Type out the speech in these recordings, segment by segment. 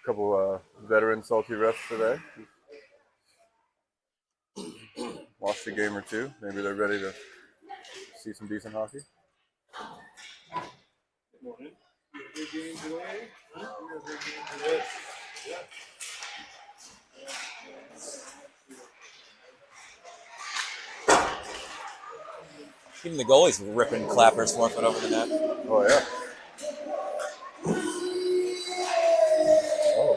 Couple veteran salty refs today. Watched a game or two. Maybe they're ready to see some decent hockey. Good morning. You have a good game today? You have a good game today? Yeah. Even the goalies were ripping clappers 4 foot over the net. Oh, yeah. Oh.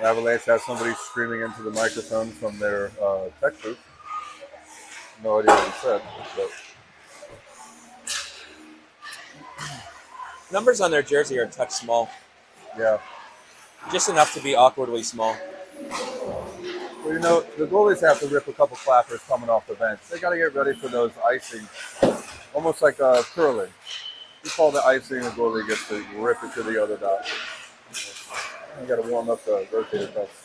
Avalanche has somebody screaming into the microphone from their tech booth. No idea what he said. But Numbers on their jersey are a touch small. yeah. Just enough to be awkwardly small. Well, you know, the goalies have to rip a couple clappers coming off the bench. They got to get ready for those icing, almost like curling. You call the icing, the goalie gets to rip it to the other dot. You got to warm up the rotator cuffs.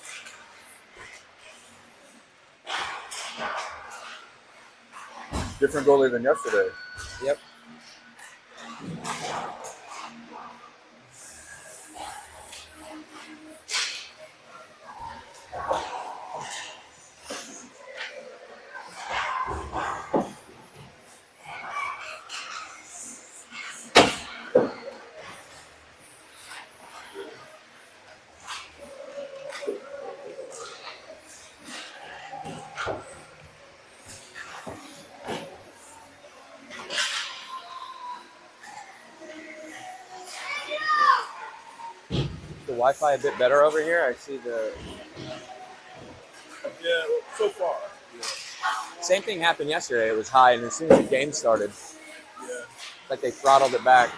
Different goalie than yesterday. Yep. The Wi-Fi a bit better over here. I see the Yeah, so far. Yeah. same thing happened yesterday. It was high, and as soon as the game started, Yeah. like they throttled it back.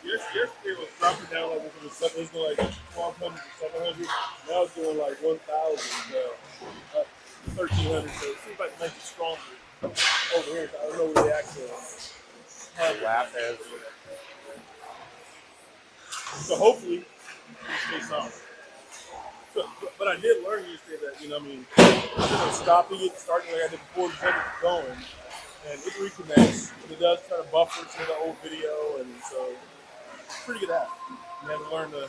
Yesterday was dropping down like it was going like 1,200 to 700. Now it's doing like 1,000, 1,300. So it seems like it makes it stronger over here. So I don't know where the actual lap is. So hopefully it stays solid. So, but I did learn yesterday that, I mean, stopping it, starting like I did before the second going, and it reconnects. It does kind of buffer some of the old video, and so it's pretty good at it. You have to learn the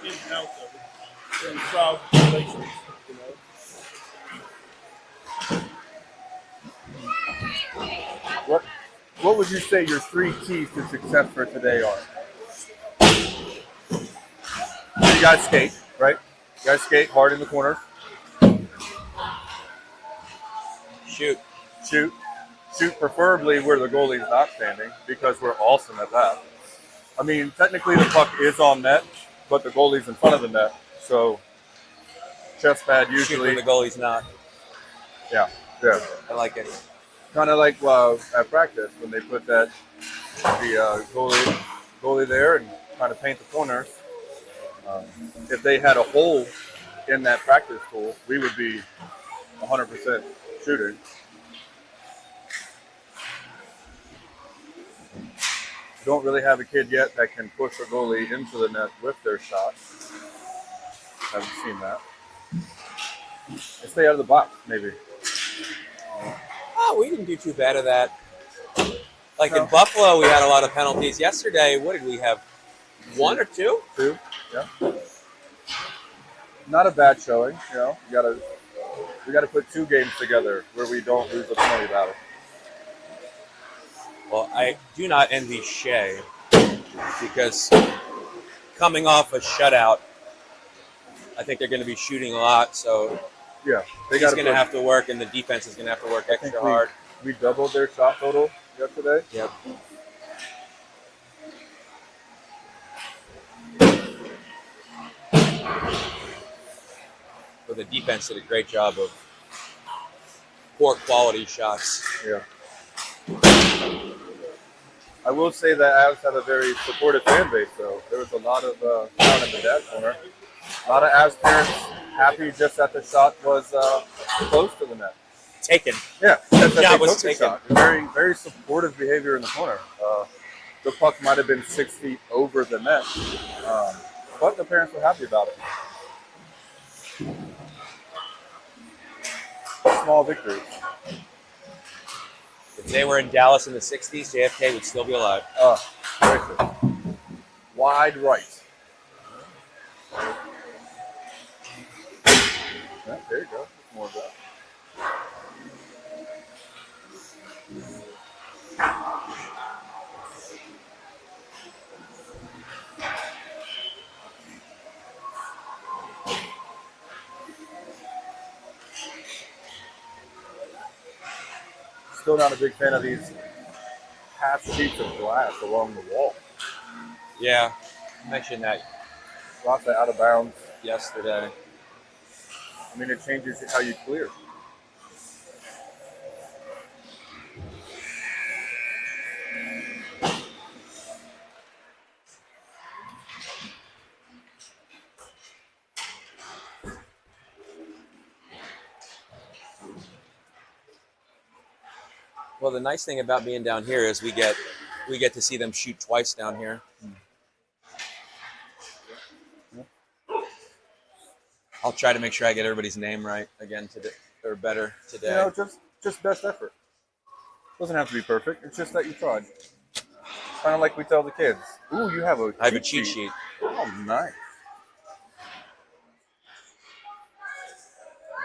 ins and outs of it. And trials and tribulations, What would you say your 3 keys to success for today are? You guys skate, right? You guys skate hard in the corners. Shoot. Shoot preferably where the goalie's not standing, because we're awesome at that. I mean, technically the puck is on net, but the goalie's in front of the net, so chest pad Shoot usually. when the goalie's not. Yeah. I like it. Kind of like at practice when they put the goalie there and kind of paint the corners. If they had a hole in that practice pool, we would be 100% shooting. Don't really have a kid yet that can push a goalie into the net with their shot. Haven't seen that. They stay out of the box, maybe. Oh, we didn't do too bad of that. Like in Buffalo, we had a lot of penalties. Yesterday, what did we have? 1 or 2? 2, yeah. Not a bad showing, we gotta put 2 games together where we don't lose the penalty battle. Well, I do not envy Shea because coming off a shutout, I think they're going to be shooting a lot. So yeah, he's going to have to work, and the defense is going to have to work extra hard. We doubled their shot total yesterday. Yep. So the defense did a great job of poor quality shots. Yeah. I will say that Avs have a very supportive fan base, though. There was a lot of down in the dad corner. A lot of Avs parents happy just that the shot was close to the net. Taken. Yeah, that was taken. Shot. Very, very supportive behavior in the corner. The puck might have been 6 feet over the net, but the parents were happy about it. Small victories. If they were in Dallas in the 60s, JFK would still be alive. Gracious. Wide right. Yeah, there you go. More of that. Still not a big fan of these half sheets of glass along the wall. Yeah, I mentioned that Lots of out of bounds. yesterday. I mean, it changes how you clear. Well, the nice thing about being down here is we get to see them shoot twice down here. I'll try to make sure I get everybody's name right again today, or better today. You know, just best effort. Doesn't have to be perfect. It's just that you tried. Kind of like we tell the kids. Ooh, you have a I have a cheat sheet. Oh, nice.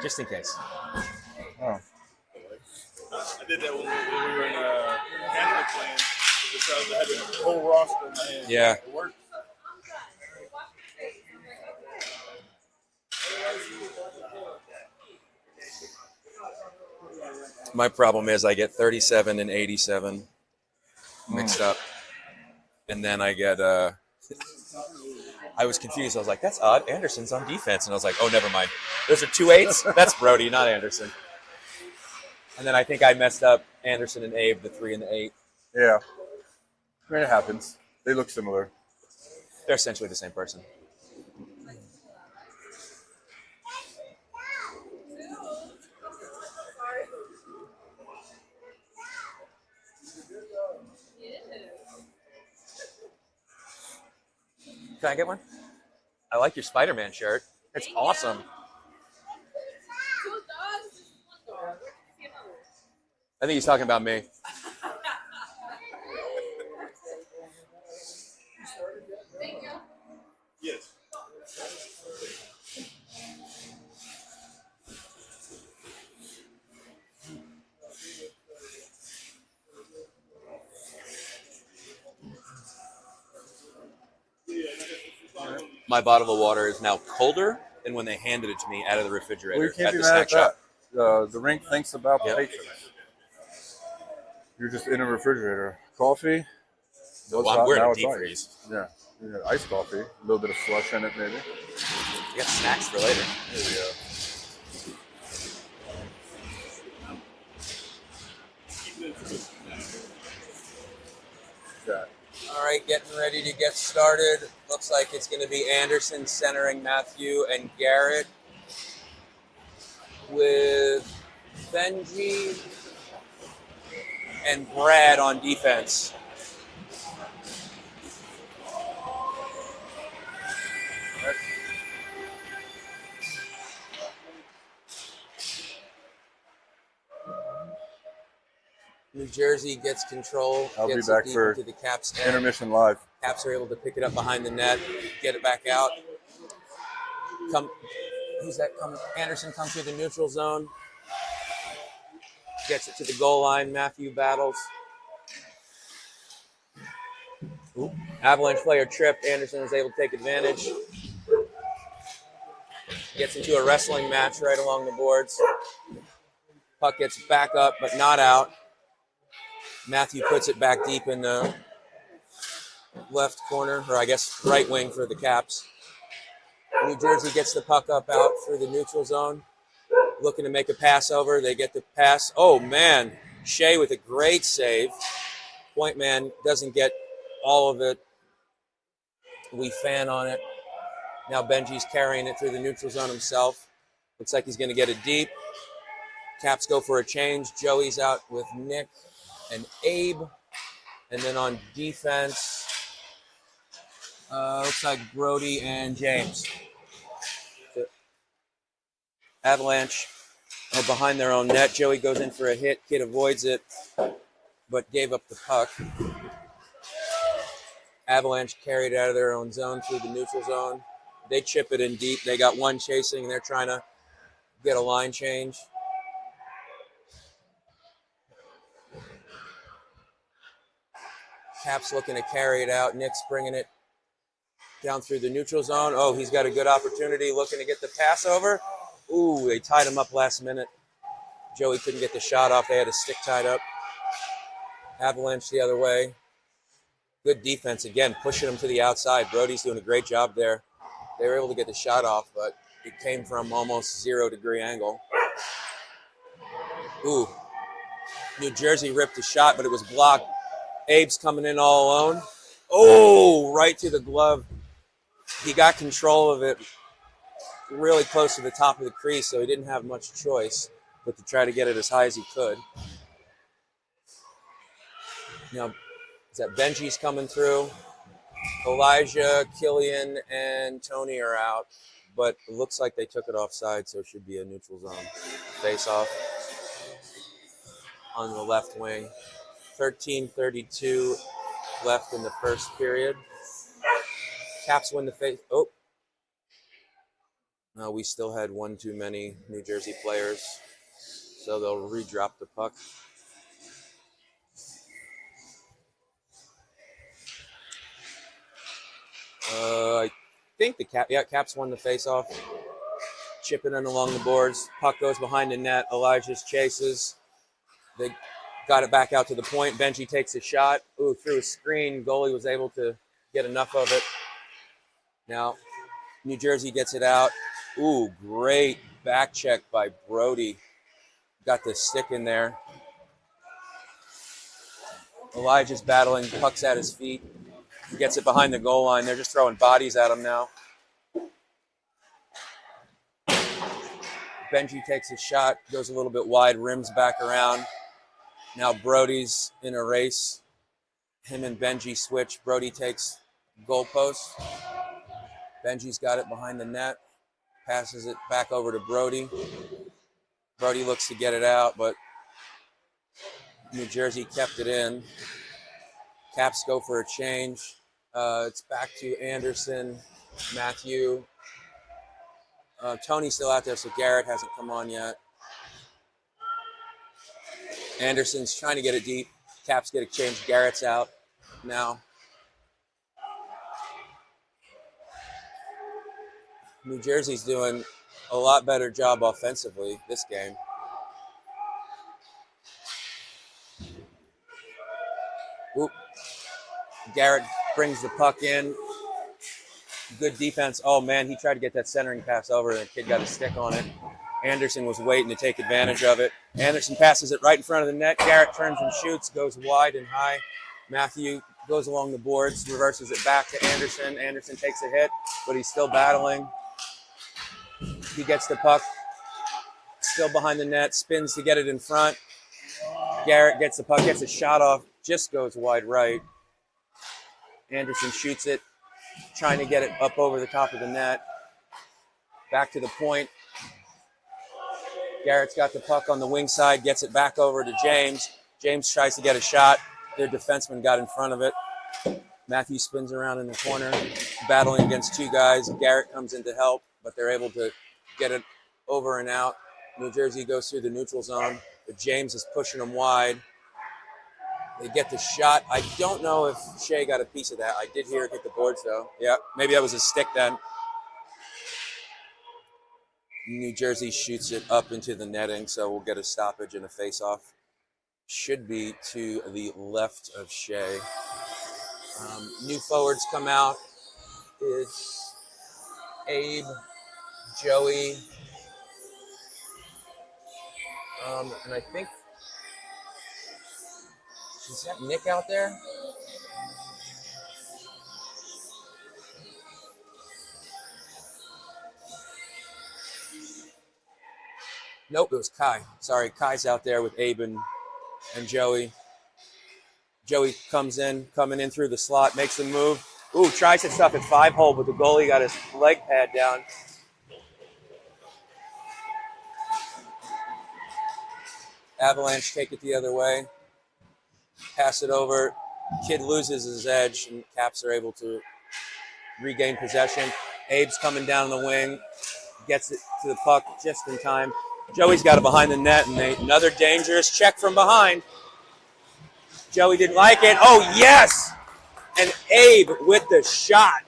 Just in case. Oh. I did that when we were in Canada playing because I had the whole roster in my hand. Yeah. It worked. My problem is I get 37 and 87 mixed up. And then I get I was confused. I was like, that's odd. Anderson's on defense. And I was like, oh, never mind. Those are 2 8s? That's Brody, not Anderson. And then I think I messed up Anderson and Abe, the 3 and the 8. Yeah. I mean, it happens. They look similar. They're essentially the same person. Can I get one? I like your Spider-Man shirt. It's awesome. I think he's talking about me. Yes. My bottle of water is now colder than when they handed it to me out of the Well, refrigerator you can't at be the mad at snack shop. that. The rink thinks about the Yep. patrons. You're just in a refrigerator. Coffee. Was Well, hot, we're in now a it's deep ice. freeze. Yeah. Iced coffee. A little bit of slush in it, maybe. You got snacks for later. There we go. That. All right, getting ready to get started. Looks like it's going to be Anderson centering Matthew and Garrett with Benji and Brad on defense. New Jersey gets control. I'll be gets back it deep for into the Caps end. Intermission live. Caps are able to pick it up behind the net, get it back out. Who's that coming? Anderson comes through the neutral zone. Gets it to the goal line. Matthew battles. Ooh. Avalanche player tripped. Anderson is able to take advantage. Gets into a wrestling match right along the boards. Puck gets back up, but not out. Matthew puts it back deep in the left corner, or I guess right wing for the Caps. New Jersey gets the puck up out through the neutral zone. Looking to make a pass over. They get the pass. Oh, man. Shea with a great save. Point man doesn't get all of it. We fan on it. Now Benji's carrying it through the neutral zone himself. Looks like he's going to get it deep. Caps go for a change. Joey's out with Nick and Abe. And then on defense, looks like Brody and James. The Avalanche are behind their own net. Joey goes in for a hit. Kid avoids it. but gave up the puck. Avalanche carried out of their own zone through the neutral zone. They chip it in deep. They got one chasing. They're trying to get a line change. Caps looking to carry it out. Nick's bringing it down through the neutral zone. Oh, he's got a good opportunity looking to get the pass over. Ooh, they tied him up last minute. Joey couldn't get the shot off. They had a stick tied up. Avalanche the other way. Good defense again, pushing him to the outside. Brody's doing a great job there. They were able to get the shot off, but it came from almost 0-degree angle. Ooh, New Jersey ripped a shot, but it was blocked. Abe's coming in all alone. Oh, right to the glove. He got control of it really close to the top of the crease, so he didn't have much choice but to try to get it as high as he could. Now, is that Benji's coming through? Elijah, Killian, and Tony are out, but it looks like they took it offside, so it should be a neutral zone face-off on the left wing. 13:32 left in the first period. Caps win the face. Oh. No, we still had one too many New Jersey players, so they'll re-drop the puck. I think Caps won the face-off. Chipping in along the boards. Puck goes behind the net. Elijah's chases. They got it back out to the point. Benji takes a shot. Ooh, through a screen. Goalie was able to get enough of it. Now, New Jersey gets it out. Ooh, great back check by Brody. Got the stick in there. Elijah's battling. Puck's at his feet. He gets it behind the goal line. They're just throwing bodies at him now. Benji takes a shot, goes a little bit wide, rims back around. Now Brody's in a race. Him and Benji switch. Brody takes goalpost. Benji's got it behind the net. Passes it back over to Brody. Brody looks to get it out, but New Jersey kept it in. Caps go for a change. It's back to Anderson, Matthew. Tony's still out there, so Garrett hasn't come on yet. Anderson's trying to get it deep. Caps get a change. Garrett's out now. New Jersey's doing a lot better job offensively this game. Oop. Garrett brings the puck in. Good defense. Oh, man, he tried to get that centering pass over, and the kid got a stick on it. Anderson was waiting to take advantage of it. Anderson passes it right in front of the net. Garrett turns and shoots, goes wide and high. Matthew goes along the boards, reverses it back to Anderson. Anderson takes a hit, but he's still battling. He gets the puck, still behind the net, spins to get it in front. Garrett gets the puck, gets a shot off, just goes wide right. Anderson shoots it, trying to get it up over the top of the net. Back to the point. Garrett's got the puck on the wing side, gets it back over to James. James tries to get a shot. Their defenseman got in front of it. Matthew spins around in the corner, battling against two guys. Garrett comes in to help, but they're able to get it over and out. New Jersey goes through the neutral zone, but James is pushing them wide. They get the shot. I don't know if Shea got a piece of that. I did hear it hit the boards, though. Yeah, maybe that was his stick then. New Jersey shoots it up into the netting, so we'll get a stoppage and a face-off. Should be to the left of Shea. New forwards come out. It's Abe, Joey, and I think, is that Nick out there? Nope, it was Kai. Sorry, Kai's out there with Abe and Joey. Joey comes in, coming in through the slot, makes a move. Ooh, tries to stuff at 5-hole, but the goalie got his leg pad down. Avalanche take it the other way. Pass it over. Kid loses his edge, and Caps are able to regain possession. Abe's coming down the wing, gets it to the puck just in time. Joey's got it behind the net, and another dangerous check from behind. Joey didn't like it. Oh, yes! And Abe with the shot.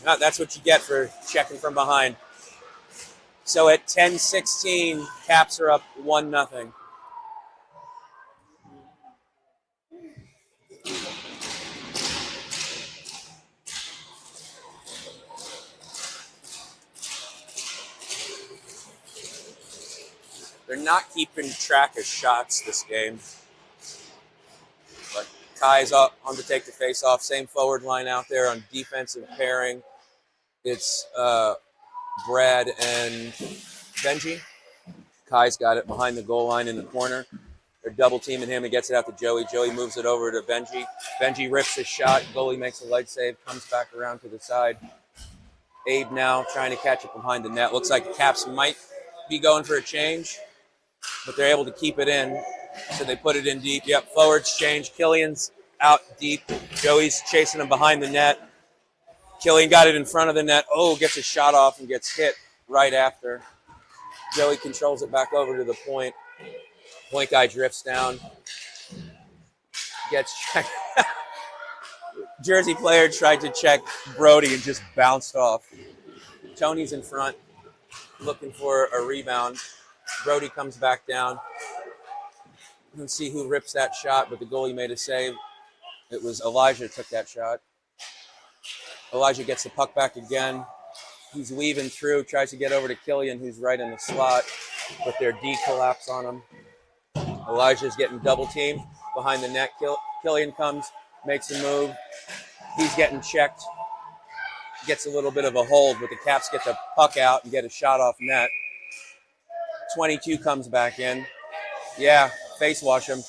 That's what you get for checking from behind. So at 10-16, Caps are up 1-0. They're not keeping track of shots this game. But Kai's up on to take the face-off. Same forward line out there on defensive pairing. It's Brad and Benji. Kai's got it behind the goal line in the corner. They're double teaming him. He gets it out to Joey. Joey moves it over to Benji. Benji rips his shot. Goalie makes a leg save. Comes back around to the side. Abe now trying to catch it behind the net. Looks like the Caps might be going for a change, but they're able to keep it in. So they put it in deep. Yep, forwards change. Killian's out deep. Joey's chasing him behind the net. Killian got it in front of the net. Oh, gets a shot off and gets hit right after. Joey controls it back over to the point. Point guy drifts down. Gets checked. Jersey player tried to check Brody and just bounced off. Tony's in front, looking for a rebound. Brody comes back down. Let's see who rips that shot, but the goalie made a save. It was Elijah took that shot. Elijah gets the puck back again. He's weaving through, tries to get over to Killian, who's right in the slot, but their D collapse on him. Elijah's getting double teamed behind the net. Killian comes, makes a move. He's getting checked. Gets a little bit of a hold, but the Caps get the puck out and get a shot off net. 22 comes back in. Yeah, face wash him.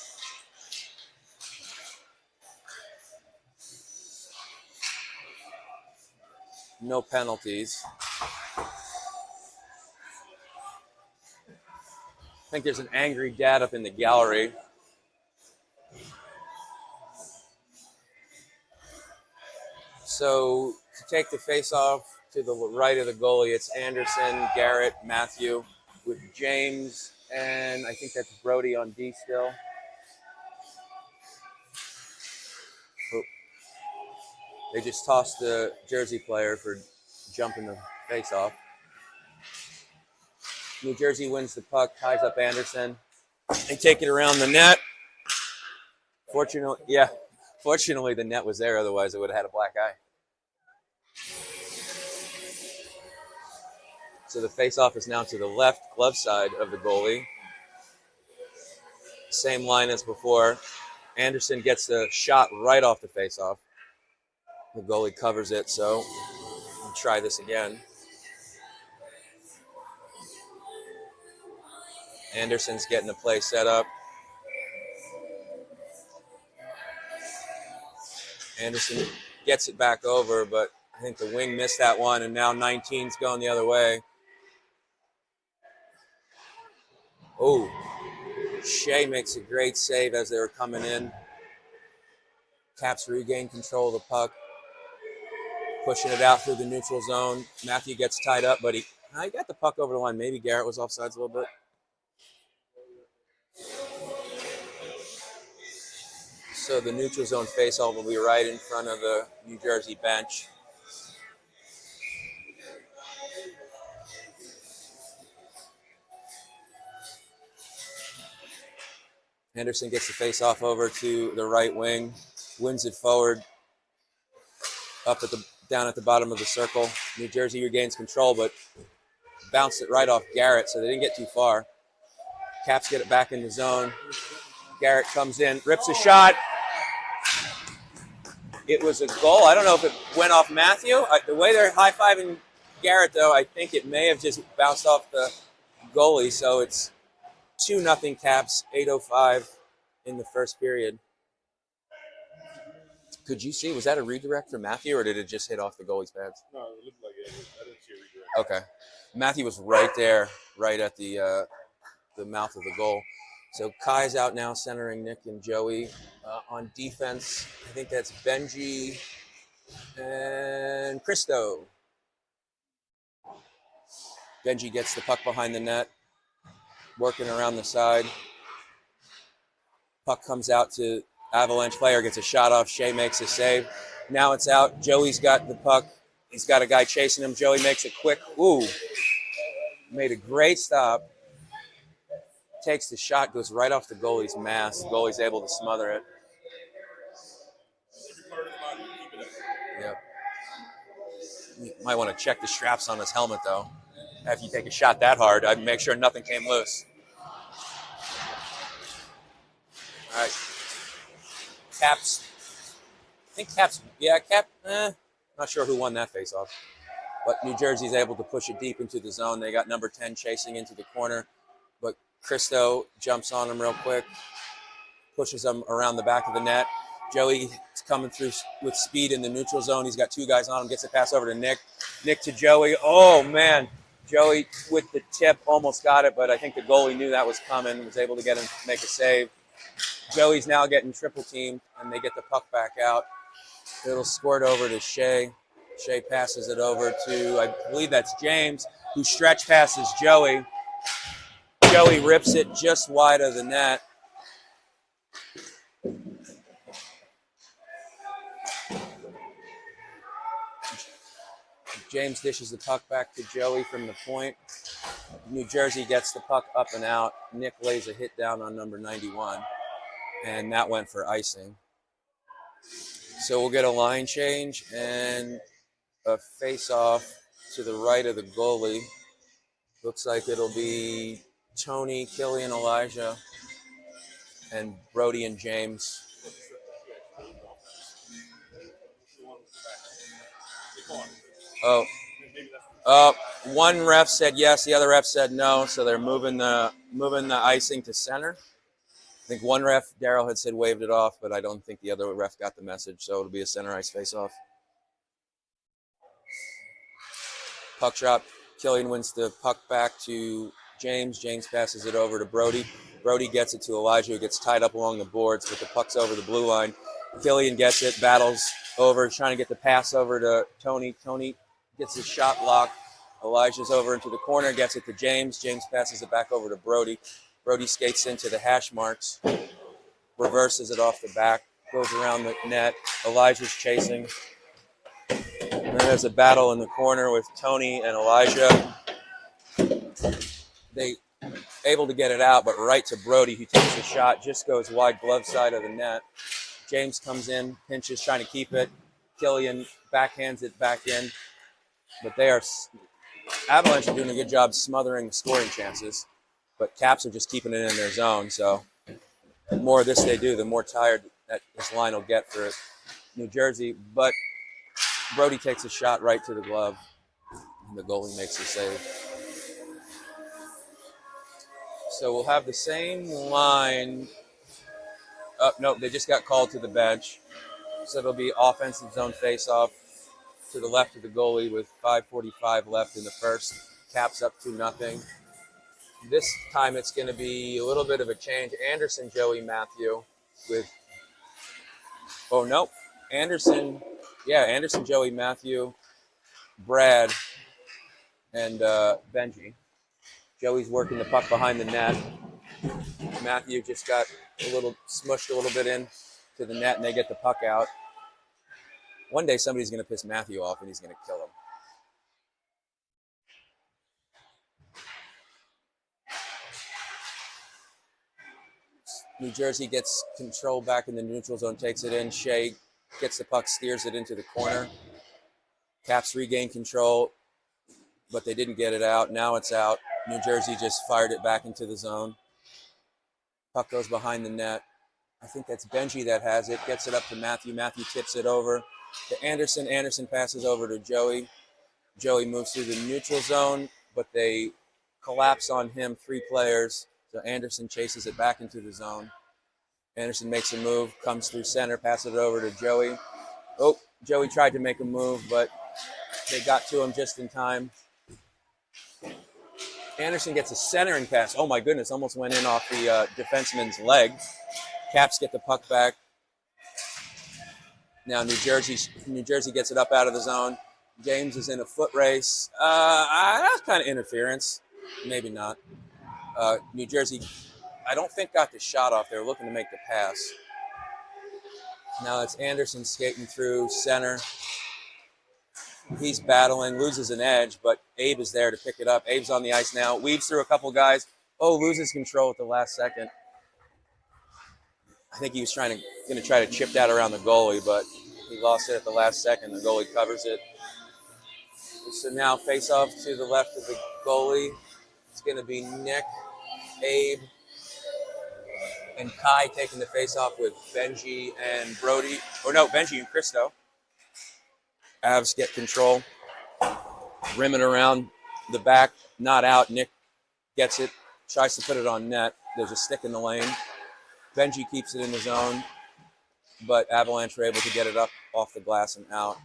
No penalties. I think there's an angry dad up in the gallery. So to take the face-off to the right of the goalie, it's Anderson, Garrett, Matthew, with James, and I think that's Brody on D still. Oh. They just tossed the Jersey player for jumping the face-off. New Jersey wins the puck, ties up Anderson. They take it around the net. Fortunately, the net was there. Otherwise, it would have had a black eye. So the face-off is now to the left glove side of the goalie. Same line as before. Anderson gets the shot right off the face-off. The goalie covers it, so we'll try this again. Anderson's getting the play set up. Anderson gets it back over, but I think the wing missed that one, and now 19's going the other way. Oh, Shea makes a great save as they were coming in. Caps regain control of the puck. Pushing it out through the neutral zone. Matthew gets tied up, but he got the puck over the line. Maybe Garrett was offsides a little bit. So the neutral zone faceoff will be right in front of the New Jersey bench. Henderson gets the faceoff over to the right wing, wins it forward, down at the bottom of the circle. New Jersey regains control, but bounced it right off Garrett, so they didn't get too far. Caps get it back in the zone. Garrett comes in, rips a shot. It was a goal. I don't know if it went off Matthew. The way they're high-fiving Garrett, though, I think it may have just bounced off the goalie, so it's 2-0 Caps, 8:05 in the first period. Could you see, was that a redirect for Matthew, or did it just hit off the goalie's pads? No, it looked like it. I didn't see a redirect. Okay. Matthew was right there, right at the mouth of the goal. So Kai's out now, centering Nick and Joey. On defense, I think that's Benji and Christo. Benji gets the puck behind the net, working around the side. Puck comes out to Avalanche player, gets a shot off. Shea makes a save. Now it's out. Joey's got the puck. He's got a guy chasing him. Joey makes a quick, made a great stop. Takes the shot, goes right off the goalie's mask. The goalie's able to smother it. Yep. You might want to check the straps on his helmet, though. After you take a shot that hard, I'd make sure nothing came loose. All right. Caps. I think Caps. Yeah, Cap. Not sure who won that face-off. But New Jersey's able to push it deep into the zone. They got number 10 chasing into the corner. But Christo jumps on him real quick. Pushes him around the back of the net. Joey's coming through with speed in the neutral zone. He's got two guys on him. Gets a pass over to Nick. Nick to Joey. Oh, man. Joey with the tip almost got it, but I think the goalie knew that was coming, was able to get him to make a save. Joey's now getting triple teamed, and they get the puck back out. It'll squirt over to Shea. Shea passes it over to, I believe that's James, who stretch passes Joey. Joey rips it just wide of the net. James dishes the puck back to Joey from the point. New Jersey gets the puck up and out. Nick lays a hit down on number 91, and that went for icing. So we'll get a line change and a face-off to the right of the goalie. Looks like it'll be Tony, Killian, Elijah, and Brody and James. One ref said yes, the other ref said no, so they're moving the icing to center. I think one ref, Daryl, had said waved it off, but I don't think the other ref got the message, so it'll be a center ice face-off. Puck drop. Killian wins the puck back to James. James passes it over to Brody. Brody gets it to Elijah, who gets tied up along the boards, but the puck's over the blue line. Killian gets it, battles over, trying to get the pass over to Tony. Tony gets his shot blocked. Elijah's over into the corner, gets it to James. James passes it back over to Brody. Brody skates into the hash marks, reverses it off the back, goes around the net. Elijah's chasing. And then there's a battle in the corner with Tony and Elijah. They able to get it out, but right to Brody, who takes the shot, just goes wide glove side of the net. James comes in, pinches, trying to keep it. Killian backhands it back in. But Avalanche are doing a good job smothering the scoring chances. But Caps are just keeping it in their zone. So the more of this they do, the more tired that this line will get for New Jersey. But Brody takes a shot right to the glove. And the goalie makes the save. So we'll have the same line. No, they just got called to the bench. So it'll be offensive zone face-off to the left of the goalie with 5:45 left in the first. Caps up 2-0. This time it's going to be a little bit of a change. Anderson, Joey, Matthew with... Oh, no. Anderson, Joey, Matthew, Brad, and Benji. Joey's working the puck behind the net. Matthew just got smushed a little bit in to the net, and they get the puck out. One day somebody's going to piss Matthew off, and he's going to kill him. New Jersey gets control back in the neutral zone, takes it in. Shea gets the puck, steers it into the corner. Caps regain control, but they didn't get it out. Now it's out. New Jersey just fired it back into the zone. Puck goes behind the net. I think that's Benji that has it. Gets it up to Matthew. Matthew tips it over to Anderson. Anderson passes over to Joey. Joey moves through the neutral zone, but they collapse on him, 3 players. So Anderson chases it back into the zone. Anderson makes a move, comes through center, passes it over to Joey. Oh, Joey tried to make a move, but they got to him just in time. Anderson gets a centering pass. Oh my goodness, almost went in off the defenseman's leg. Caps get the puck back. Now New Jersey gets it up out of the zone. James is in a foot race. That's kind of interference. Maybe not. New Jersey, I don't think got the shot off. They were looking to make the pass. Now it's Anderson skating through center. He's battling, loses an edge, but Abe is there to pick it up. Abe's on the ice now, weaves through a couple guys. Oh, loses control at the last second. I think he was going to try to chip that around the goalie, but he lost it at the last second. The goalie covers it. So now face off to the left of the goalie. It's going to be Nick, Abe, and Kai taking the face off with Benji and Brody. Or no, Benji and Christo. Avs get control. Rim it around the back, not out. Nick gets it, tries to put it on net. There's a stick in the lane. Benji keeps it in the zone, but Avalanche were able to get it up off the glass and out.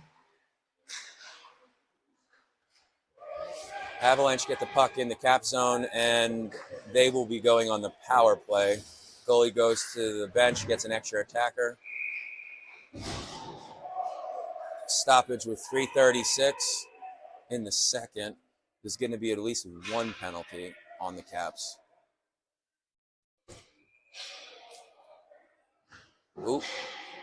Avalanche get the puck in the cap zone, and they will be going on the power play. Goalie goes to the bench, gets an extra attacker. Stoppage with 3:36 in the second. There's going to be at least one penalty on the Caps. Ooh.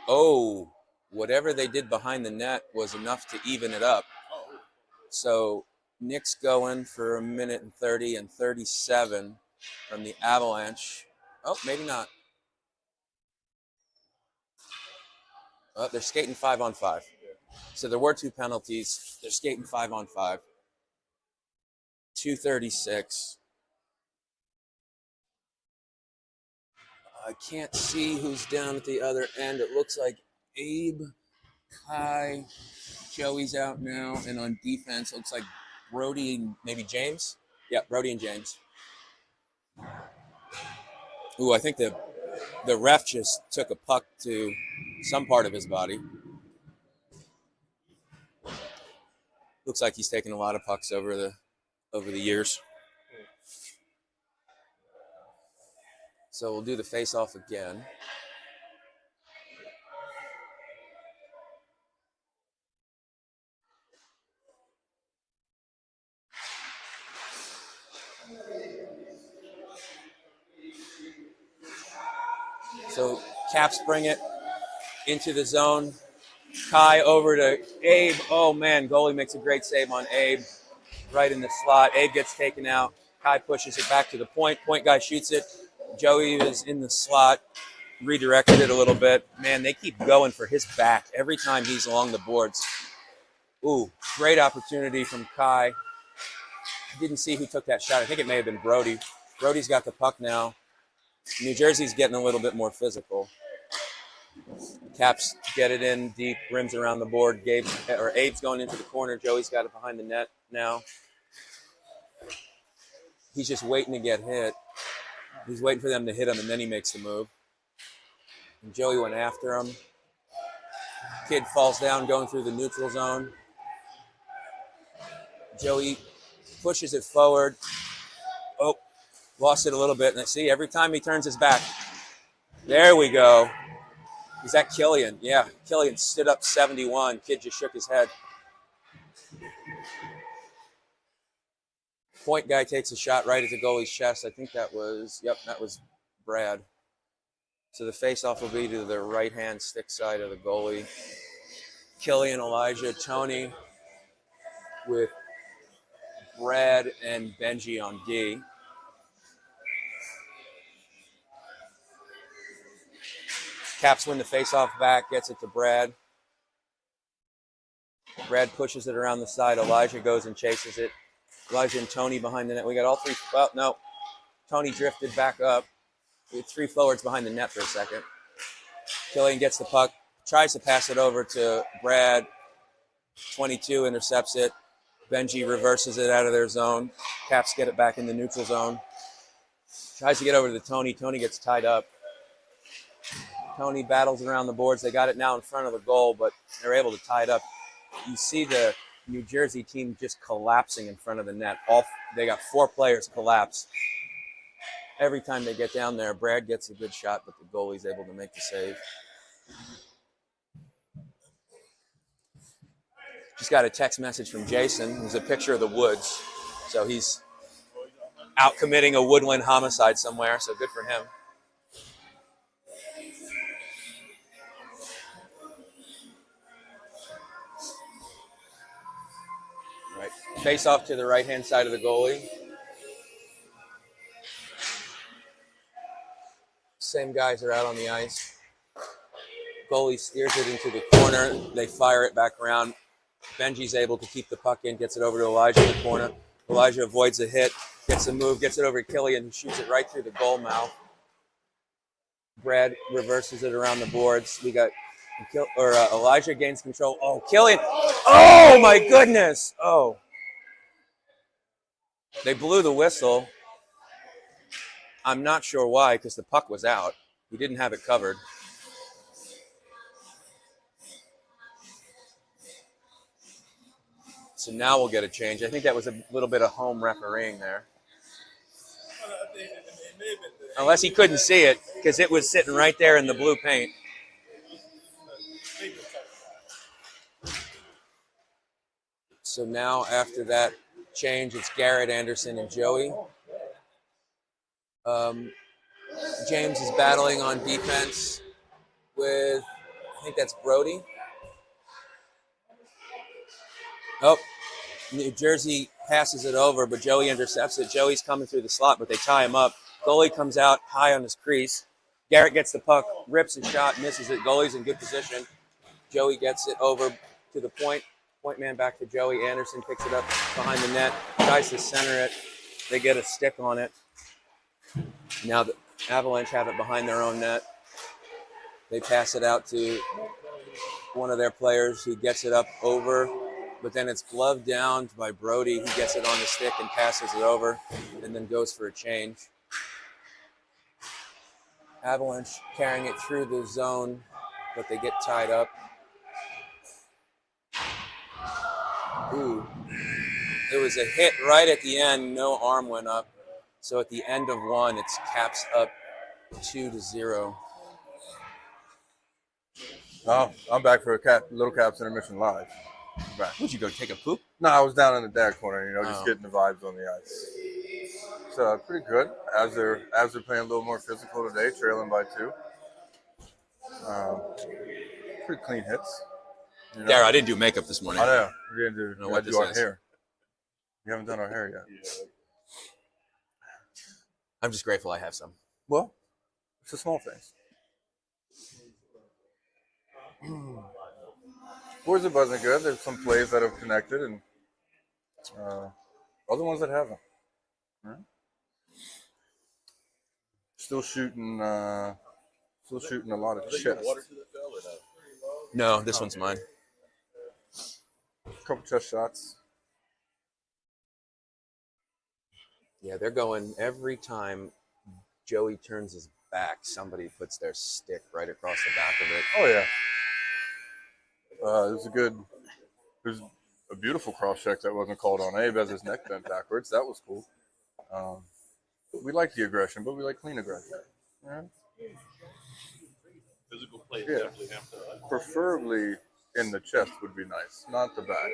Oh, whatever they did behind the net was enough to even it up. So Nick's going for 1:30 and 37 from the Avalanche. Oh, maybe not. Oh, they're skating 5-on-5. So there were two penalties. They're skating 5-on-5. 2:36. I can't see who's down at the other end. It looks like Abe, Kai, Joey's out now, and on defense, it looks like Brody and maybe James. Yeah, Brody and James. Ooh, I think the ref just took a puck to some part of his body. Looks like he's taken a lot of pucks over the years. So we'll do the face-off again. So Caps bring it into the zone. Kai over to Abe. Oh, man, goalie makes a great save on Abe. Right in the slot. Abe gets taken out. Kai pushes it back to the point. Point guy shoots it. Joey is in the slot. Redirected it a little bit. Man, they keep going for his back every time he's along the boards. Ooh, great opportunity from Kai. I didn't see who took that shot. I think it may have been Brody. Brody's got the puck now. New Jersey's getting a little bit more physical. Caps get it in deep, rims around the board. Abe's going into the corner. Joey's got it behind the net now. He's just waiting to get hit. He's waiting for them to hit him, and then he makes the move. And Joey went after him. Kid falls down going through the neutral zone. Joey pushes it forward. Oh, lost it a little bit. And see, every time he turns his back. There we go. Is that Killian? Yeah, Killian stood up 71. Kid just shook his head. Point guy takes a shot right at the goalie's chest. I think that was Brad. So the face-off will be to the right-hand stick side of the goalie. Killian, Elijah, Tony with Brad and Benji on D. Caps win the face-off back, gets it to Brad. Brad pushes it around the side. Elijah goes and chases it. Elijah and Tony behind the net. We got all three. Well, no. Tony drifted back up. We had three forwards behind the net for a second. Killian gets the puck, tries to pass it over to Brad. 22 intercepts it. Benji reverses it out of their zone. Caps get it back in the neutral zone. Tries to get over to Tony. Tony gets tied up. Tony battles around the boards. They got it now in front of the goal, but they're able to tie it up. You see the New Jersey team just collapsing in front of the net. They got 4 players collapse. Every time they get down there, Brad gets a good shot, but the goalie's able to make the save. Just got a text message from Jason. There's a picture of the woods. So he's out committing a woodland homicide somewhere, so good for him. Right. Face off to the right-hand side of the goalie. Same guys are out on the ice. Goalie steers it into the corner. They fire it back around. Benji's able to keep the puck in, gets it over to Elijah in the corner. Elijah avoids a hit, gets a move, gets it over to Killian, who shoots it right through the goal mouth. Brad reverses it around the boards. We got Elijah gains control. Oh, Killian! Oh my goodness! Oh, they blew the whistle. I'm not sure why, because the puck was out. He didn't have it covered. So now we'll get a change. I think that was a little bit of home refereeing there. Unless he couldn't see it, because it was sitting right there in the blue paint. So now after that change, it's Garrett, Anderson, and Joey. James is battling on defense with, I think that's Brody. Oh, New Jersey passes it over, but Joey intercepts it. Joey's coming through the slot, but they tie him up. Goalie comes out high on his crease. Garrett gets the puck, rips his shot, misses it. Goalie's in good position. Joey gets it over to the point. Point man back to Joey. Anderson picks it up behind the net. Tries to center it. They get a stick on it. Now the Avalanche have it behind their own net. They pass it out to one of their players who gets it up over, but then it's gloved down by Brody. He gets it on the stick and passes it over and then goes for a change. Avalanche carrying it through the zone, but they get tied up. Ooh. There was a hit right at the end. No arm went up. So at the end of one, it's Caps up 2-0. Oh, I'm back for Little Caps Intermission Live. Back. Would you go take a poop? No, I was down in the dad corner, just Oh. getting the vibes on the ice. So pretty good. As they're playing a little more physical today, trailing by 2. Pretty clean hits. Dara, I didn't do makeup this morning. I know. We're gonna do our is. hair. We haven't done our hair yet. I'm just grateful I have some. Well, it's the small things. Boys are buzzing good. There's some plays that have connected, and other ones that haven't. Right? Still shooting a lot of chest. No, this one's mine. Couple chest shots. Yeah, they're going every time Joey turns his back, somebody puts their stick right across the back of it. Oh yeah. It was a beautiful cross check that wasn't called on Abe as his neck bent backwards. That was cool. We like the aggression, but we like clean aggression. Yeah. Physical play Yeah. definitely have to. Preferably in the chest would be nice, not the back.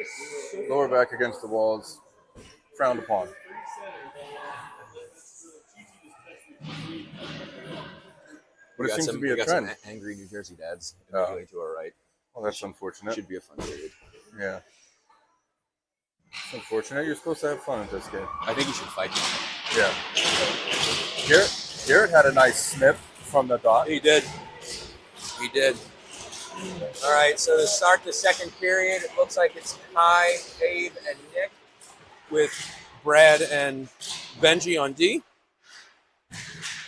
Lower back against the walls, frowned upon. But it seems to be a trend. Some angry New Jersey dads Oh. immediately to our right. Well, that's unfortunate. Should be a fun period. Yeah. It's unfortunate. You're supposed to have fun at this game. I think you should fight. Yeah. Garrett had a nice snip from the dot. He did. He did. All right, so to start the second period, it looks like it's Kai, Abe, and Nick with Brad and Benji on D.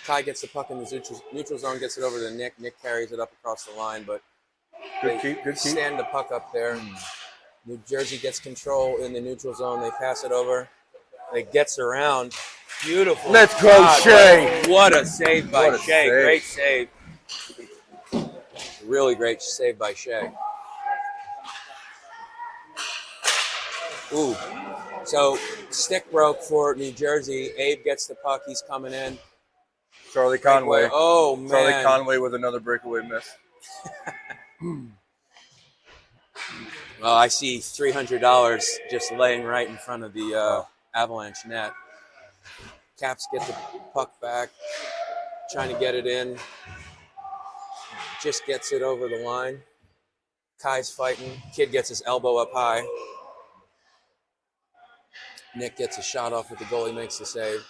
Kai gets the puck in the neutral zone, gets it over to Nick. Nick carries it up across the line, but Good keep. stand the puck up there. New Jersey gets control in the neutral zone. They pass it over. It gets around. Beautiful. Let's go, Shea. What a save by What a Shea. save. Great save. Really great save by Shea. Ooh. So stick broke for New Jersey. Abe gets the puck. He's coming in. Charlie Conway. Oh, man. Charlie Conway with another breakaway miss. Well, I see $300 just laying right in front of the Avalanche net. Caps get the puck back, trying to get it in. Just gets it over the line. Kai's fighting. Kid gets his elbow up high. Nick gets a shot off with the goalie, makes the save.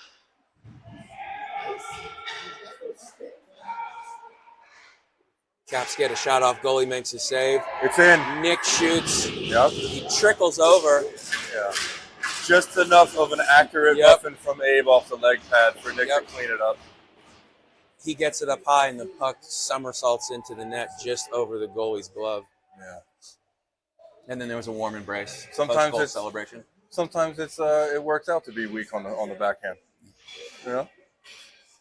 Caps get a shot off, goalie makes a save. It's in. Nick shoots. Yep. He trickles over. Yeah. Just enough of an accurate muffin from Abe off the leg pad for Nick to clean it up. He gets it up high, and the puck somersaults into the net just over the goalie's glove. Yeah. And then there was a warm embrace. Sometimes it's celebration. Sometimes it works out to be weak on the backhand. You know,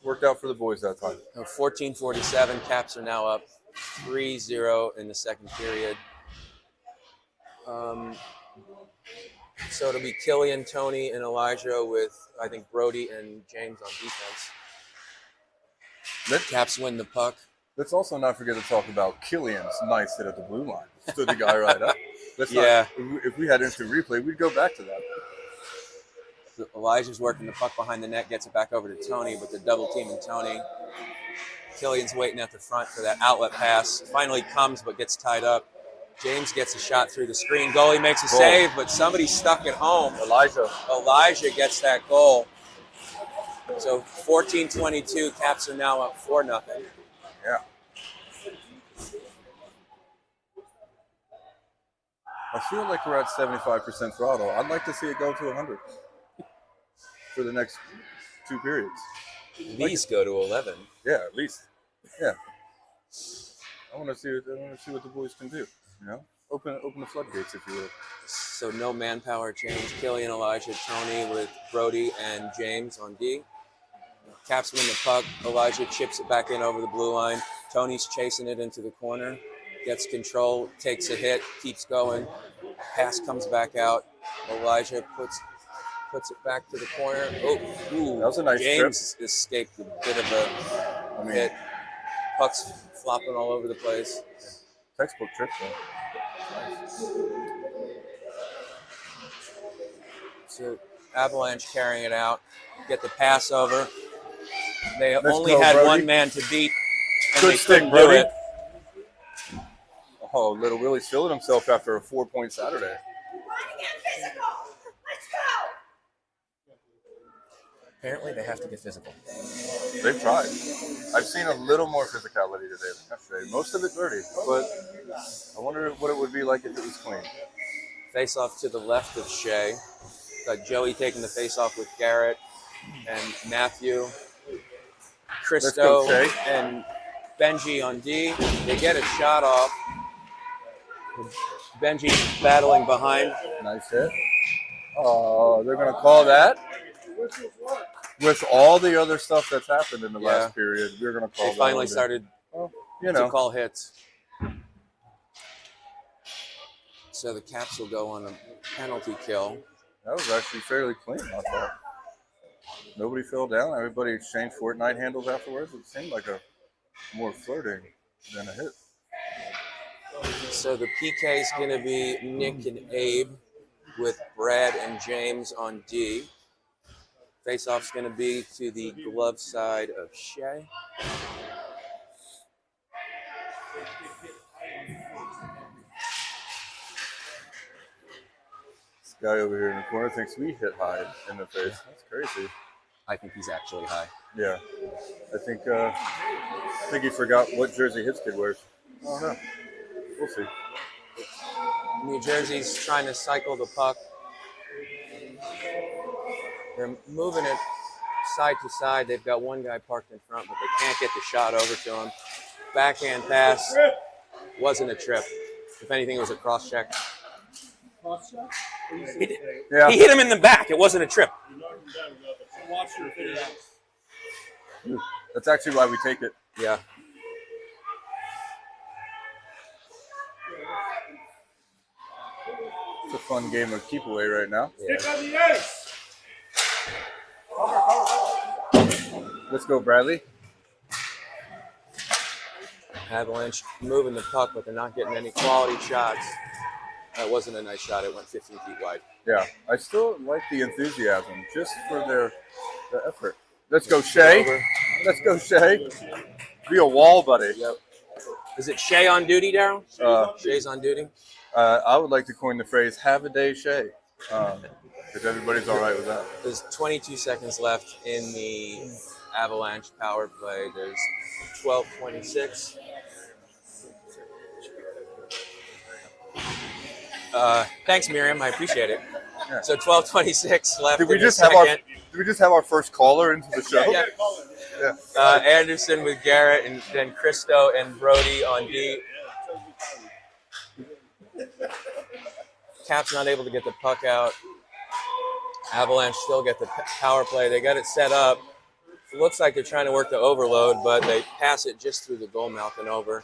worked out for the boys that time. 14:47. Caps are now up 3-0 in the second period. So it'll be Killian, Tony, and Elijah with, I think, Brody and James on defense. Caps win the puck. Let's also not forget to talk about Killian's nice hit at the blue line. Stood the guy right up. If we had instant replay, we'd go back to that. So Elijah's working the puck behind the net, gets it back over to Tony, but they're double teaming Tony. Killian's waiting at the front for that outlet pass. Finally comes, but gets tied up. James gets a shot through the screen. Goalie makes a save, but somebody's stuck at home. Elijah gets that goal. So 14-22, Caps are now up 4-0. Yeah. I feel like we're at 75% throttle. I'd like to see it go to 100 for the next 2 periods. At least go to 11. Yeah, at least. Yeah. I want to see what the boys can do. You know, open the floodgates, if you will. So no manpower change. Killian, Elijah, Tony with Brody and James on D. Caps win the puck. Elijah chips it back in over the blue line. Tony's chasing it into the corner. Gets control, takes a hit, keeps going. Pass comes back out. Elijah puts it back to the corner. Oh, that was a nice James trip. Escaped a bit of a hit. Puck's flopping all over the place. Textbook trip, though. So Avalanche carrying it out. Get the pass over. They Let's only go, had Brody. one man to beat, and Good they stick, couldn't Brody. do it. Oh, little Willie's feeling himself after a 4-point Saturday. Apparently, they have to get physical. They've tried. I've seen a little more physicality today than yesterday. Most of it dirty, but I wonder what it would be like if it was clean. Face off to the left of Shea. Got Joey taking the face off with Garrett and Matthew. Christo and Benji on D. They get a shot off. Benji battling behind. Nice hit. Oh, they're going to call that? With all the other stuff that's happened in the last period, we're going to call that. They finally started to call hits. So the Caps will go on a penalty kill. That was actually fairly clean, I thought. Nobody fell down. Everybody exchanged Fortnite handles afterwards. It seemed like a more flirting than a hit. So the PK is going to be Nick and Abe with Brad and James on D. Face-off's going to be to the glove side of Shea. This guy over here in the corner thinks we hit high in the face. That's crazy. I think he's actually high. Yeah. I think he forgot what jersey his kid wears. I don't know. We'll see. New Jersey's trying to cycle the puck. They're moving it side to side. They've got one guy parked in front, but they can't get the shot over to him. Backhand pass. Wasn't a trip. If anything, it was a cross-check. Cross-check? Yeah. He hit him in the back. It wasn't a trip. That's actually why we take it. Yeah. It's a fun game of keep away right now. Yeah. Stick on the ice. Let's go, Bradley. Avalanche moving the puck, but they're not getting any quality shots. That wasn't a nice shot. It went 15 feet wide. Yeah, I still like the enthusiasm just for their effort. Let's go, Shea. Over. Let's go, Shea. Be a wall, buddy. Yep. Is it Shea on duty, Daryl? Uh, Shea's on duty. I would like to coin the phrase "Have a day, Shea," if everybody's all right with that. There's 22 seconds left in the Avalanche power play. There's 12:26. Thanks, Miriam. I appreciate it. Yeah. So 12:26 left. Did we in the just have our second. Did we just have our first caller into the show? Yeah. Yeah. Anderson with Garrett, and then Christo and Brody on D. Cap's not able to get the puck out. Avalanche still get the power play. They got it set up. It looks like they're trying to work the overload, but they pass it just through the goal mouth and over.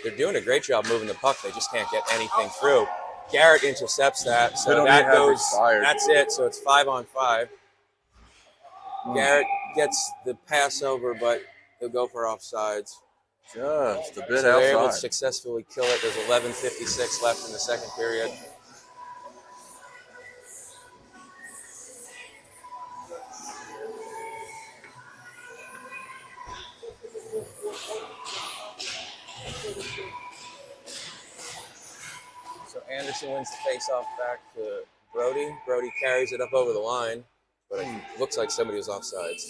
They're doing a great job moving the puck. They just can't get anything through. Garrett intercepts that, so Penalty that has goes. expired. That's it. So it's 5-on-5. Garrett gets the pass over, but he'll go for offsides. Just a bit So they're able to outside. successfully kill it. There's 11:56 left in the second period. So Anderson wins the faceoff back to Brody. Brody carries it up over the line, but it looks like somebody was offsides.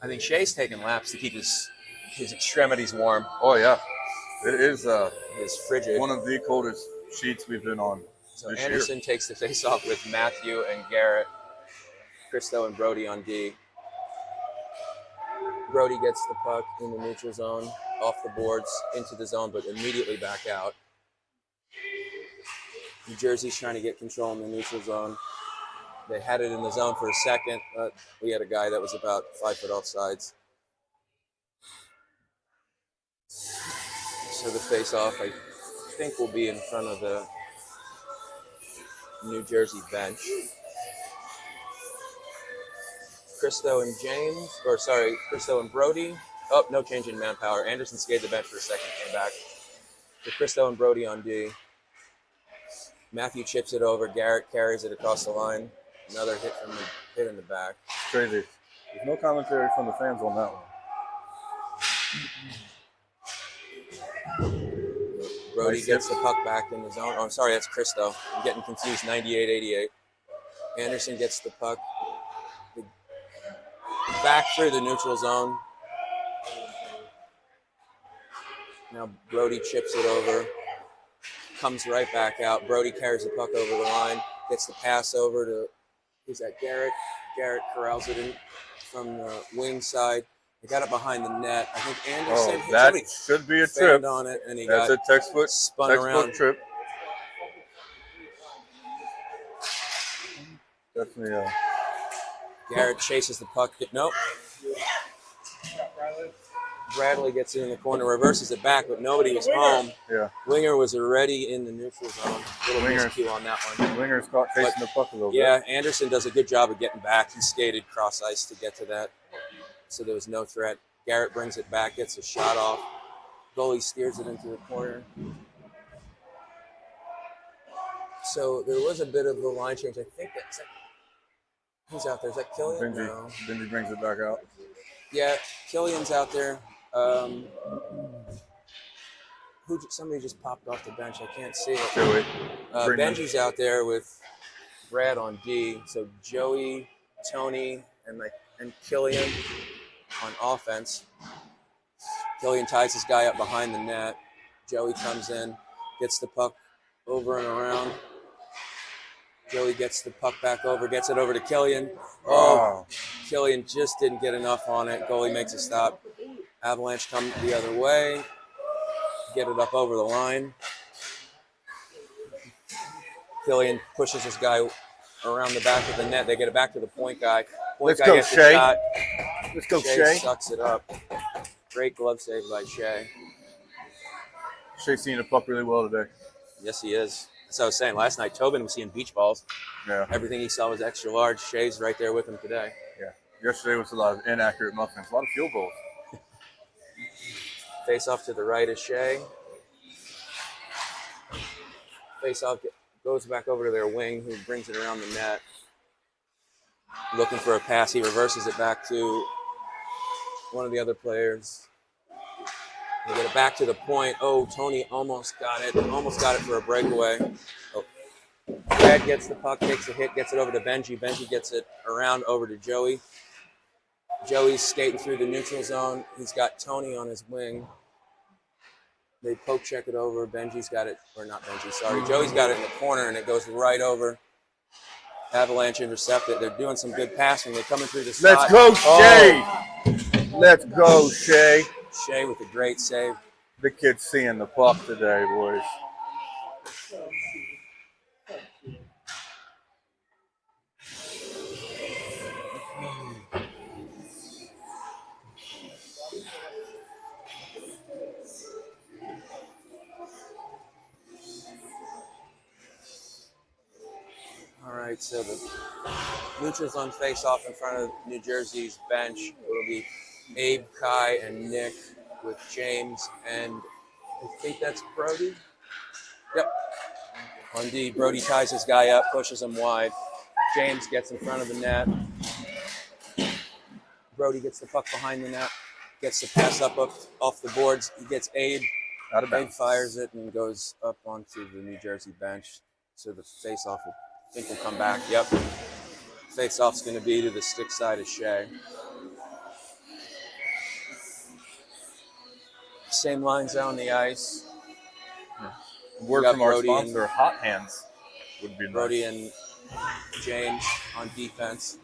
I think Shea's taking laps to keep his extremities warm. Oh yeah, it is It's frigid. one of the coldest sheets we've been on So this Anderson takes the faceoff with Matthew and Garrett, Christo and Brody on D. Brody gets the puck in the neutral zone, off the boards, into the zone, but immediately back out. New Jersey's trying to get control in the neutral zone. They had it in the zone for a second, but we had a guy that was about 5 foot offsides. So the face-off, I think, will be in front of the New Jersey bench. Christo and Brody. Oh, no change in manpower. Anderson skated the bench for a second, came back. So Christo and Brody on D. Matthew chips it over. Garrett carries it across the line. Another hit in the back. Crazy. There's no commentary from the fans on that one. Brody Nice gets hit. the puck back in the zone. Oh, I'm sorry, that's Christo. I'm getting confused. 98-88. Anderson gets the puck back through the neutral zone. Now Brody chips it over. Comes right back out. Brody carries the puck over the line. Gets the pass over to, who's that, Garrett? Garrett corrals it in from the wing side. They got it behind the net. I think Anderson. Oh, that somebody should be a fanned trip. on it, and he That's got a textbook spun around. trip. Definitely. Garrett chases the puck. Nope. Bradley gets it in the corner, reverses it back, but nobody was home. Yeah. Winger was already in the neutral zone. Little Winger's- miscue on that one. Winger's caught facing the puck a little Yeah, Anderson does a good job of getting back. He skated cross ice to get to that, so there was no threat. Garrett brings it back, gets a shot off. Goalie steers it into the corner. So there was a bit of a line change. I think that's it. Who's out there? Is that bit. Killian? Benji, No. Benji brings it back out. Yeah, Killian's out there. Somebody just popped off the bench. I can't see it. Joey. Bring him. Benji's out there with Brad on D. So Joey, Tony, and Killian on offense. Killian ties his guy up behind the net. Joey comes in, gets the puck over and around. Joey gets the puck back over, gets it over to Killian. Oh, Wow. Killian just didn't get enough on it. Goalie makes a stop. Avalanche come the other way. Get it up over the line. Killian pushes his guy around the back of the net. They get it back to the point guy. Point Let's guy go, gets the Shea. shot. Let's go, Shea Shea. sucks it up. Great glove save by Shea. Shea's seeing the puck really well today. Yes, he is. As I was saying last night, Tobin was seeing beach balls. Yeah. Everything he saw was extra large. Shea's right there with him today. Yeah. Yesterday was a lot of inaccurate muffins, a lot of field goals. Face off to the right is Shea. Face off goes back over to their wing, who brings it around the net. Looking for a pass. He reverses it back to one of the other players. They get it back to the point. Oh, Tony almost got it. Almost got it for a breakaway. Oh. Brad gets the puck, takes a hit, gets it over to Benji. Benji gets it around over to Joey. Joey's skating through the neutral zone. He's got Tony on his wing. They poke check it over. Benji's got it, or not Benji, sorry. Joey's got it in the corner, and it goes right over. Avalanche intercept it. They're doing some good passing. They're coming through the slot. Let's go, Shea. Let's go, Shea. Shea with a great save. The kid's seeing the puck today, boys. All right, so the neutrals on face-off in front of New Jersey's bench. It'll be Abe, Kai, and Nick with James, and I think that's Brody. Yep. On D, Brody ties his guy up, pushes him wide. James gets in front of the net. Brody gets the puck behind the net, gets the pass up off the boards. He gets Abe. Out of Abe bounds. fires it and goes up onto the New Jersey bench. So the face-off will come back. Yep. Face-off's going to be to the stick side of Shea. Same lines out on the ice. Word got from our Brody sponsor, Hot Hands, would be nice. Brody and James on defense.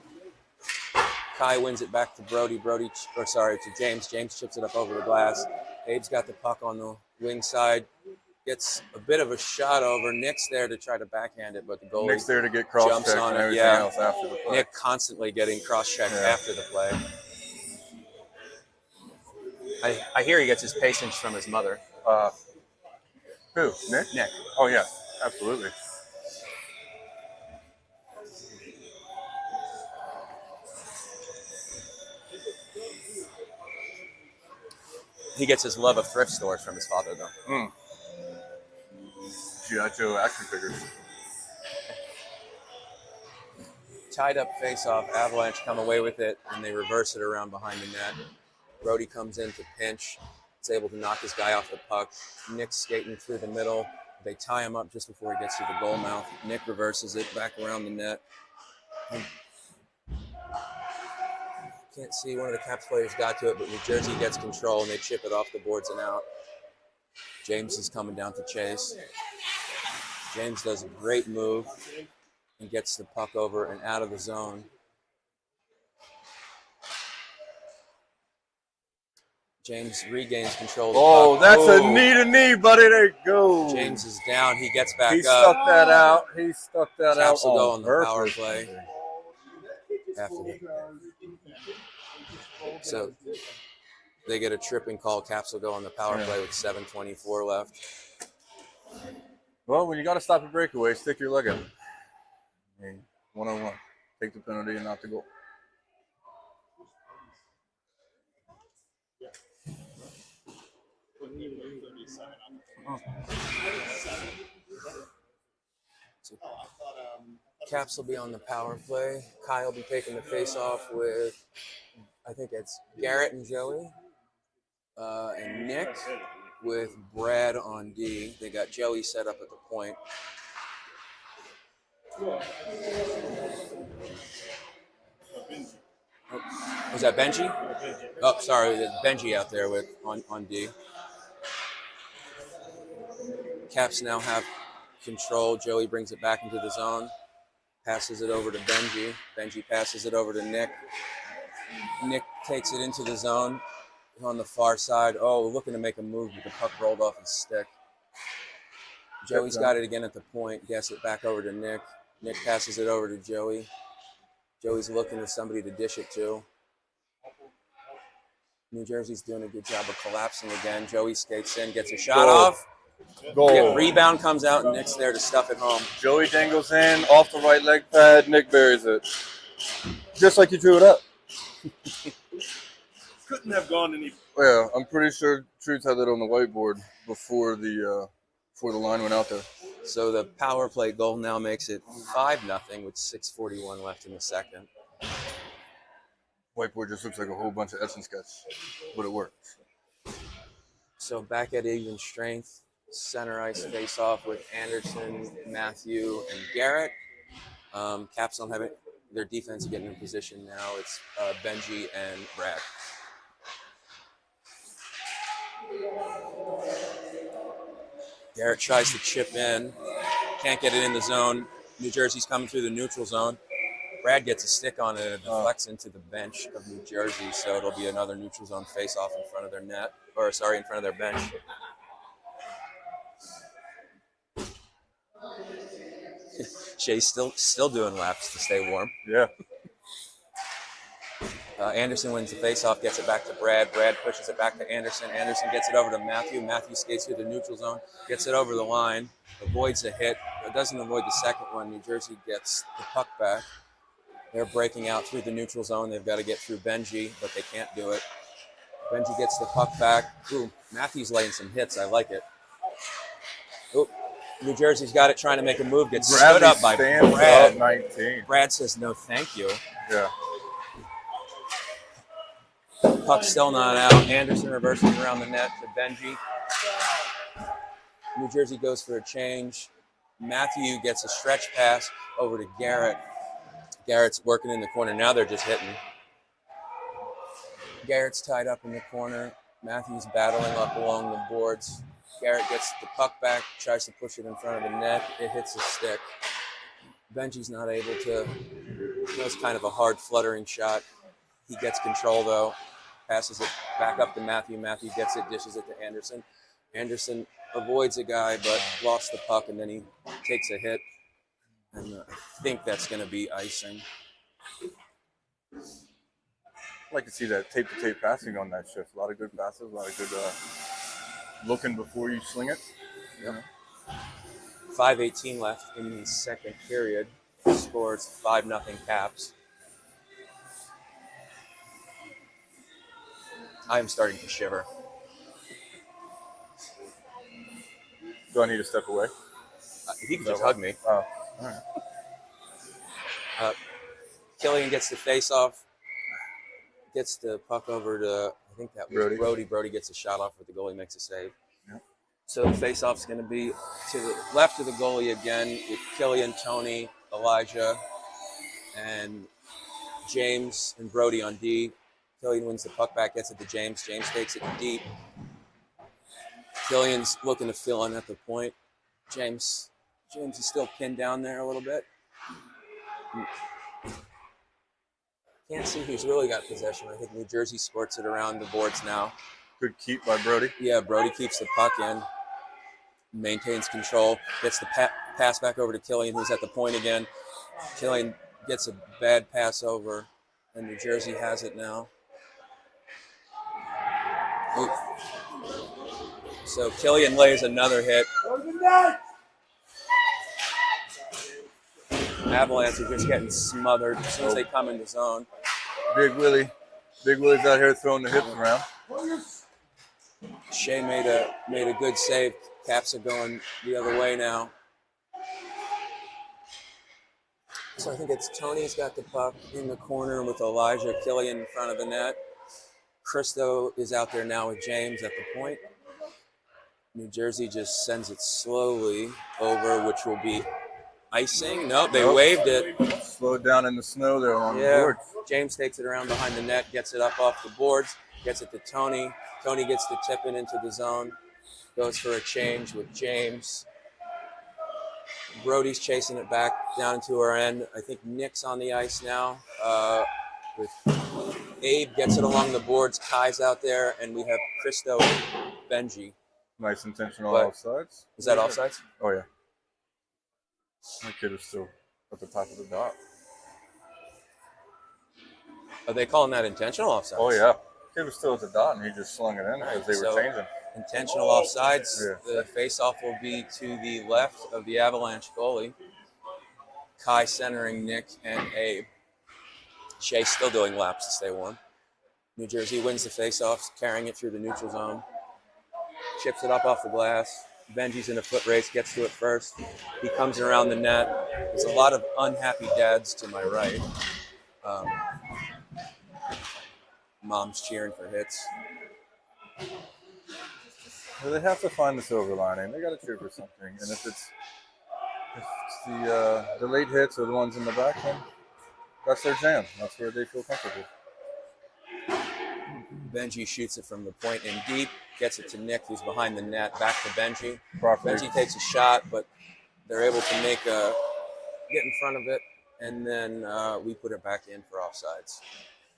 Kai wins it back to Brody. To James. James chips it up over the glass. Abe's got the puck on the wing side. Gets a bit of a shot over. Nick's there to try to backhand it, but the goalie Nick's there to get jumps cross-checked on and it. everything else after the play. Nick constantly getting cross-checked after the play. I hear he gets his patience from his mother. Who? Nick? Nick. Oh, yeah. Absolutely. He gets his love of thrift stores from his father, though. G.I. Joe action figures. Tied up face-off. Avalanche come away with it, and they reverse it around behind the net. Brody comes in to pinch. Is able to knock his guy off the puck. Nick's skating through the middle. They tie him up just before he gets to the goal mouth. Nick reverses it back around the net. Can't see, one of the Caps players got to it, but New Jersey gets control, and they chip it off the boards and out. James is coming down to chase. James does a great move and gets the puck over and out of the zone. James regains control of the Oh, puck. that's a knee to knee, buddy. There you go. James is down. He gets back He up. stuck that out. He stuck that out. Caps will go on the purpose. power play. After the, so they get a tripping call. Caps will go on the power play with 7:24 left. Well, when you got to stop a breakaway, stick your leg in. One-on-one. Take the penalty and not the goal. So Caps will be on the power play. Kyle will be taking the face-off with, I think it's Garrett and Joey. And Nick with Brad on D. They got Joey set up at the point. Was that Benji? Oh, sorry, there's Benji out there with on D. Caps now have control. Joey brings it back into the zone. Passes it over to Benji. Benji passes it over to Nick. Nick takes it into the zone on the far side. Oh, looking to make a move, but the puck rolled off his stick. Joey's got it again at the point. Gets it back over to Nick. Nick passes it over to Joey. Joey's looking for somebody to dish it to. New Jersey's doing a good job of collapsing again. Joey skates in, gets a shot Goal. off. Goal. Rebound comes out, and Nick's there to stuff it home. Joey dangles in off the right leg pad. Nick buries it. Just like you drew it up. Couldn't have gone any. Yeah, I'm pretty sure Truth had that on the whiteboard before the line went out there. So the power play goal now makes it 5-0 with 6:41 left in the second. Whiteboard just looks like a whole bunch of etch and sketch, but it works. So back at even strength, center ice face-off with Anderson, Matthew, and Garrett. Caps don't have it. Their defense is getting in position now. It's Benji and Brad. Garrett tries to chip in. Can't get it in the zone. New Jersey's coming through the neutral zone. Brad gets a stick on it and it deflects into the bench of New Jersey, so it'll be another neutral zone face-off in front of their net, in front of their bench. Shay's still doing laps to stay warm. Yeah. Anderson wins the face-off, gets it back to Brad. Brad pushes it back to Anderson. Anderson gets it over to Matthew. Matthew skates through the neutral zone, gets it over the line, avoids a hit, but doesn't avoid the second one. New Jersey gets the puck back. They're breaking out through the neutral zone. They've got to get through Benji, but they can't do it. Benji gets the puck back. Ooh, Matthew's laying some hits. I like it. Ooh, New Jersey's got it, trying to make a move. Gets stood up by Brad. 19. Brad says, no, thank you. Yeah. Puck still not out. Anderson reversing around the net to Benji. New Jersey goes for a change. Matthew gets a stretch pass over to Garrett. Garrett's working in the corner. Now they're just hitting. Garrett's tied up in the corner. Matthew's battling up along the boards. Garrett gets the puck back, tries to push it in front of the net. It hits his stick. Benji's not able to. That was kind of a hard fluttering shot. He gets control, though. Passes it back up to Matthew. Matthew gets it, dishes it to Anderson. Anderson avoids a guy, but lost the puck, and then he takes a hit. And I think that's going to be icing. I'd like to see that tape-to-tape passing on that shift. A lot of good passes, a lot of good looking before you sling it. Yep. 5:18 left in the second period. Scores 5-0 Caps. I am starting to shiver. Do I need to step away? He can just hug me. Oh, all right. Killian gets the face-off. Gets the puck over to, I think that was Brody. Brody gets a shot off, but the goalie makes a save. Yep. So the face-off's going to be to the left of the goalie again with Killian, Tony, Elijah, and James and Brody on D. Killian wins the puck back, gets it to James. James takes it deep. Killian's looking to fill in at the point. James is still pinned down there a little bit. Can't see who's really got possession. I think New Jersey squirts it around the boards now. Good keep by Brody. Yeah, Brody keeps the puck in, maintains control, gets the pass back over to Killian, who's at the point again. Killian gets a bad pass over, and New Jersey has it now. Ooh. So Killian lays another hit. Avalanche are just getting smothered as soon as they come into zone. Big Willie's out here throwing the hips around. Shea made a good save. Caps are going the other way now. So I think it's Tony's got the puck in the corner with Elijah, Killian in front of the net. Christo is out there now with James at the point. New Jersey just sends it slowly over, which will be icing. Nope, they waved it. Slowed down in the snow there on the board. James takes it around behind the net, gets it up off the boards, gets it to Tony. Tony gets to tip it into the zone, goes for a change with James. Brody's chasing it back down into our end. I think Nick's on the ice now. With Abe gets it along the boards. Kai's out there, and we have Christo and Benji. Nice intentional offsides. Is that offsides? Oh, yeah. My kid is still at the top of the dot. Are they calling that intentional offsides? Oh, yeah. Kid was still at the dot, and he just slung it in because they were changing. Intentional offsides. Yeah. The face-off will be to the left of the Avalanche goalie. Kai centering Nick and Abe. Shea still doing laps to stay warm. New Jersey wins the face-off, carrying it through the neutral zone. Chips it up off the glass. Benji's in a foot race, gets to it first. He comes around the net. There's a lot of unhappy dads to my right. Mom's cheering for hits. Well, they have to find the silver lining. They got to cheer for something. And if it's the late hits or the ones in the back, then that's their jam. That's where they feel comfortable. Benji shoots it from the point in deep, gets it to Nick, who's behind the net, back to Benji. Properly. Benji takes a shot, but they're able to get in front of it, and then we put it back in for offsides.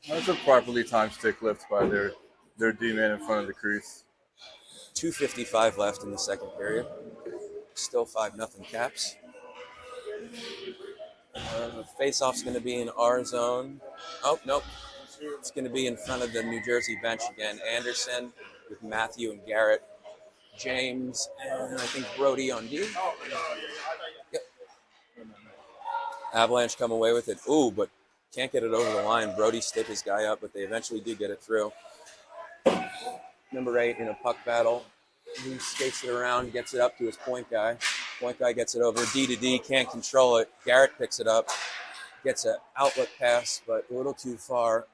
That's a properly timed stick lift by their D-man in front of the crease. 2:55 left in the second period. Still 5-0 Caps. Face-off's going to be in our zone. Oh, nope. It's going to be in front of the New Jersey bench again. Anderson with Matthew and Garrett. James and I think Brody on D. Yep. Avalanche come away with it. Ooh, but can't get it over the line. Brody stick his guy up, but they eventually do get it through. Number 8 in a puck battle. He skates it around, gets it up to his point guy. Point guy gets it over D to D, can't control it. Garrett picks it up, gets an outlet pass, but a little too far.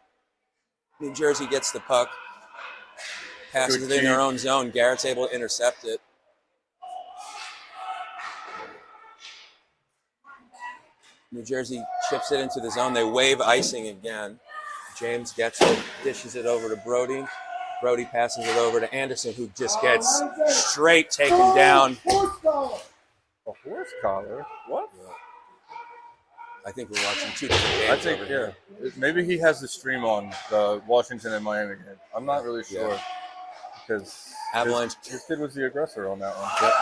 New Jersey gets the puck, passes it in their own zone. Garrett's able to intercept it. New Jersey chips it into the zone. They wave icing again. James gets it, dishes it over to Brody. Brody passes it over to Anderson, who just gets straight taken down. A horse collar? What? I think we're watching two different games. I think, yeah. Maybe he has the stream on the Washington and Miami game. I'm not really sure. Because Avalanche. His kid was the aggressor on that one. Yep.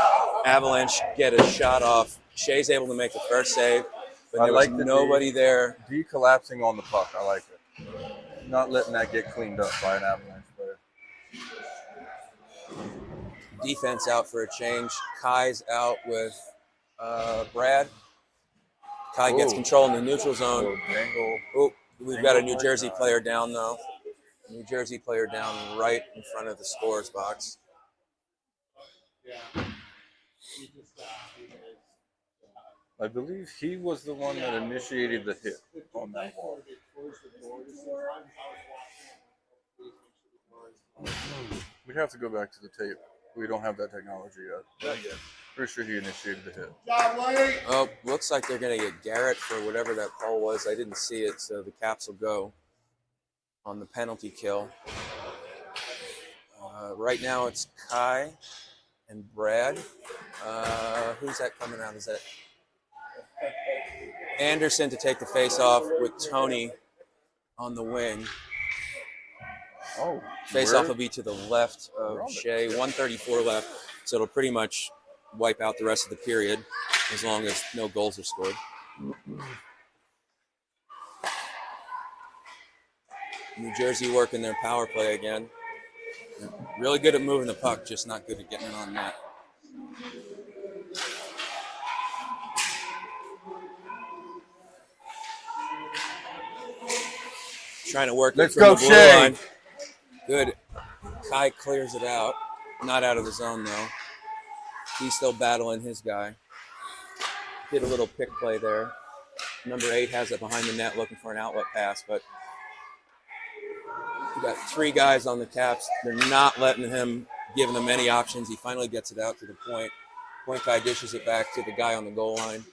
Avalanche get a shot off. Shea's able to make the first save, but there was nobody there. De-collapsing on the puck. I like it. Not letting that get cleaned up by an Avalanche player. Defense out for a change. Kai's out with Brad. Kai gets control in the neutral zone. Oh, we've got a New Jersey player down, though. New Jersey player down right in front of the scores box. I believe he was the one that initiated the hit on that ball. We'd have to go back to the tape. We don't have that technology yet. Not yet. Pretty sure he initiated the hit. Oh, looks like they're going to get Garrett for whatever that call was. I didn't see it, so the Caps will go on the penalty kill. Right now it's Kai and Brad. Who's that coming out? Is that Anderson to take the face-off with Tony on the wing. Oh, Face-off will be to the left of Shea. 1:34 left, so it'll pretty much wipe out the rest of the period as long as no goals are scored. New Jersey working their power play again. They're really good at moving the puck, just not good at getting it on net. Trying to work it from the blue line. Good. Kai clears it out. Not out of the zone, though. He's still battling his guy. Did a little pick play there. Number 8 has it behind the net looking for an outlet pass, but we got 3 guys on the Caps. They're not letting him, giving him any options. He finally gets it out to the point. Point guy dishes it back to the guy on the goal line.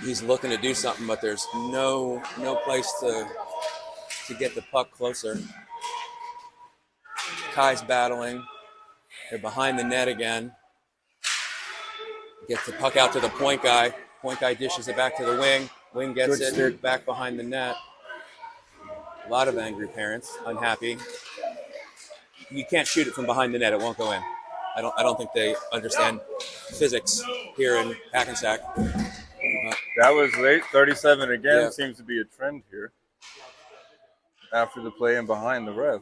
He's looking to do something, but there's no place to get the puck closer. Kai's battling. They're behind the net again. Gets the puck out to the point guy. Point guy dishes it back to the wing. Wing gets it back behind the net. A lot of angry parents, unhappy. You can't shoot it from behind the net; it won't go in. I don't think they understand physics here in Hackensack. That was late. 37 again. Seems to be a trend here. after the play and behind the ref.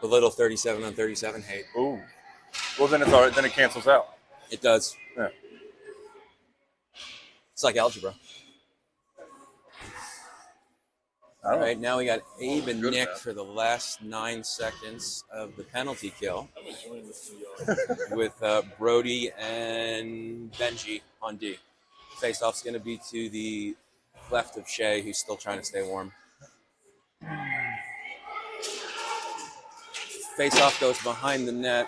A little 37 on 37 hate. Ooh. Well, then it's all right. Then it cancels out. It does. Yeah. It's like algebra. I All don't right, now we got Abe and Good Nick enough. for the last 9 seconds of the penalty kill I'm enjoying this to y'all. with Brody and Benji on D. Face-off's going to be to the left of Shea, who's still trying to stay warm. Face-off goes behind the net.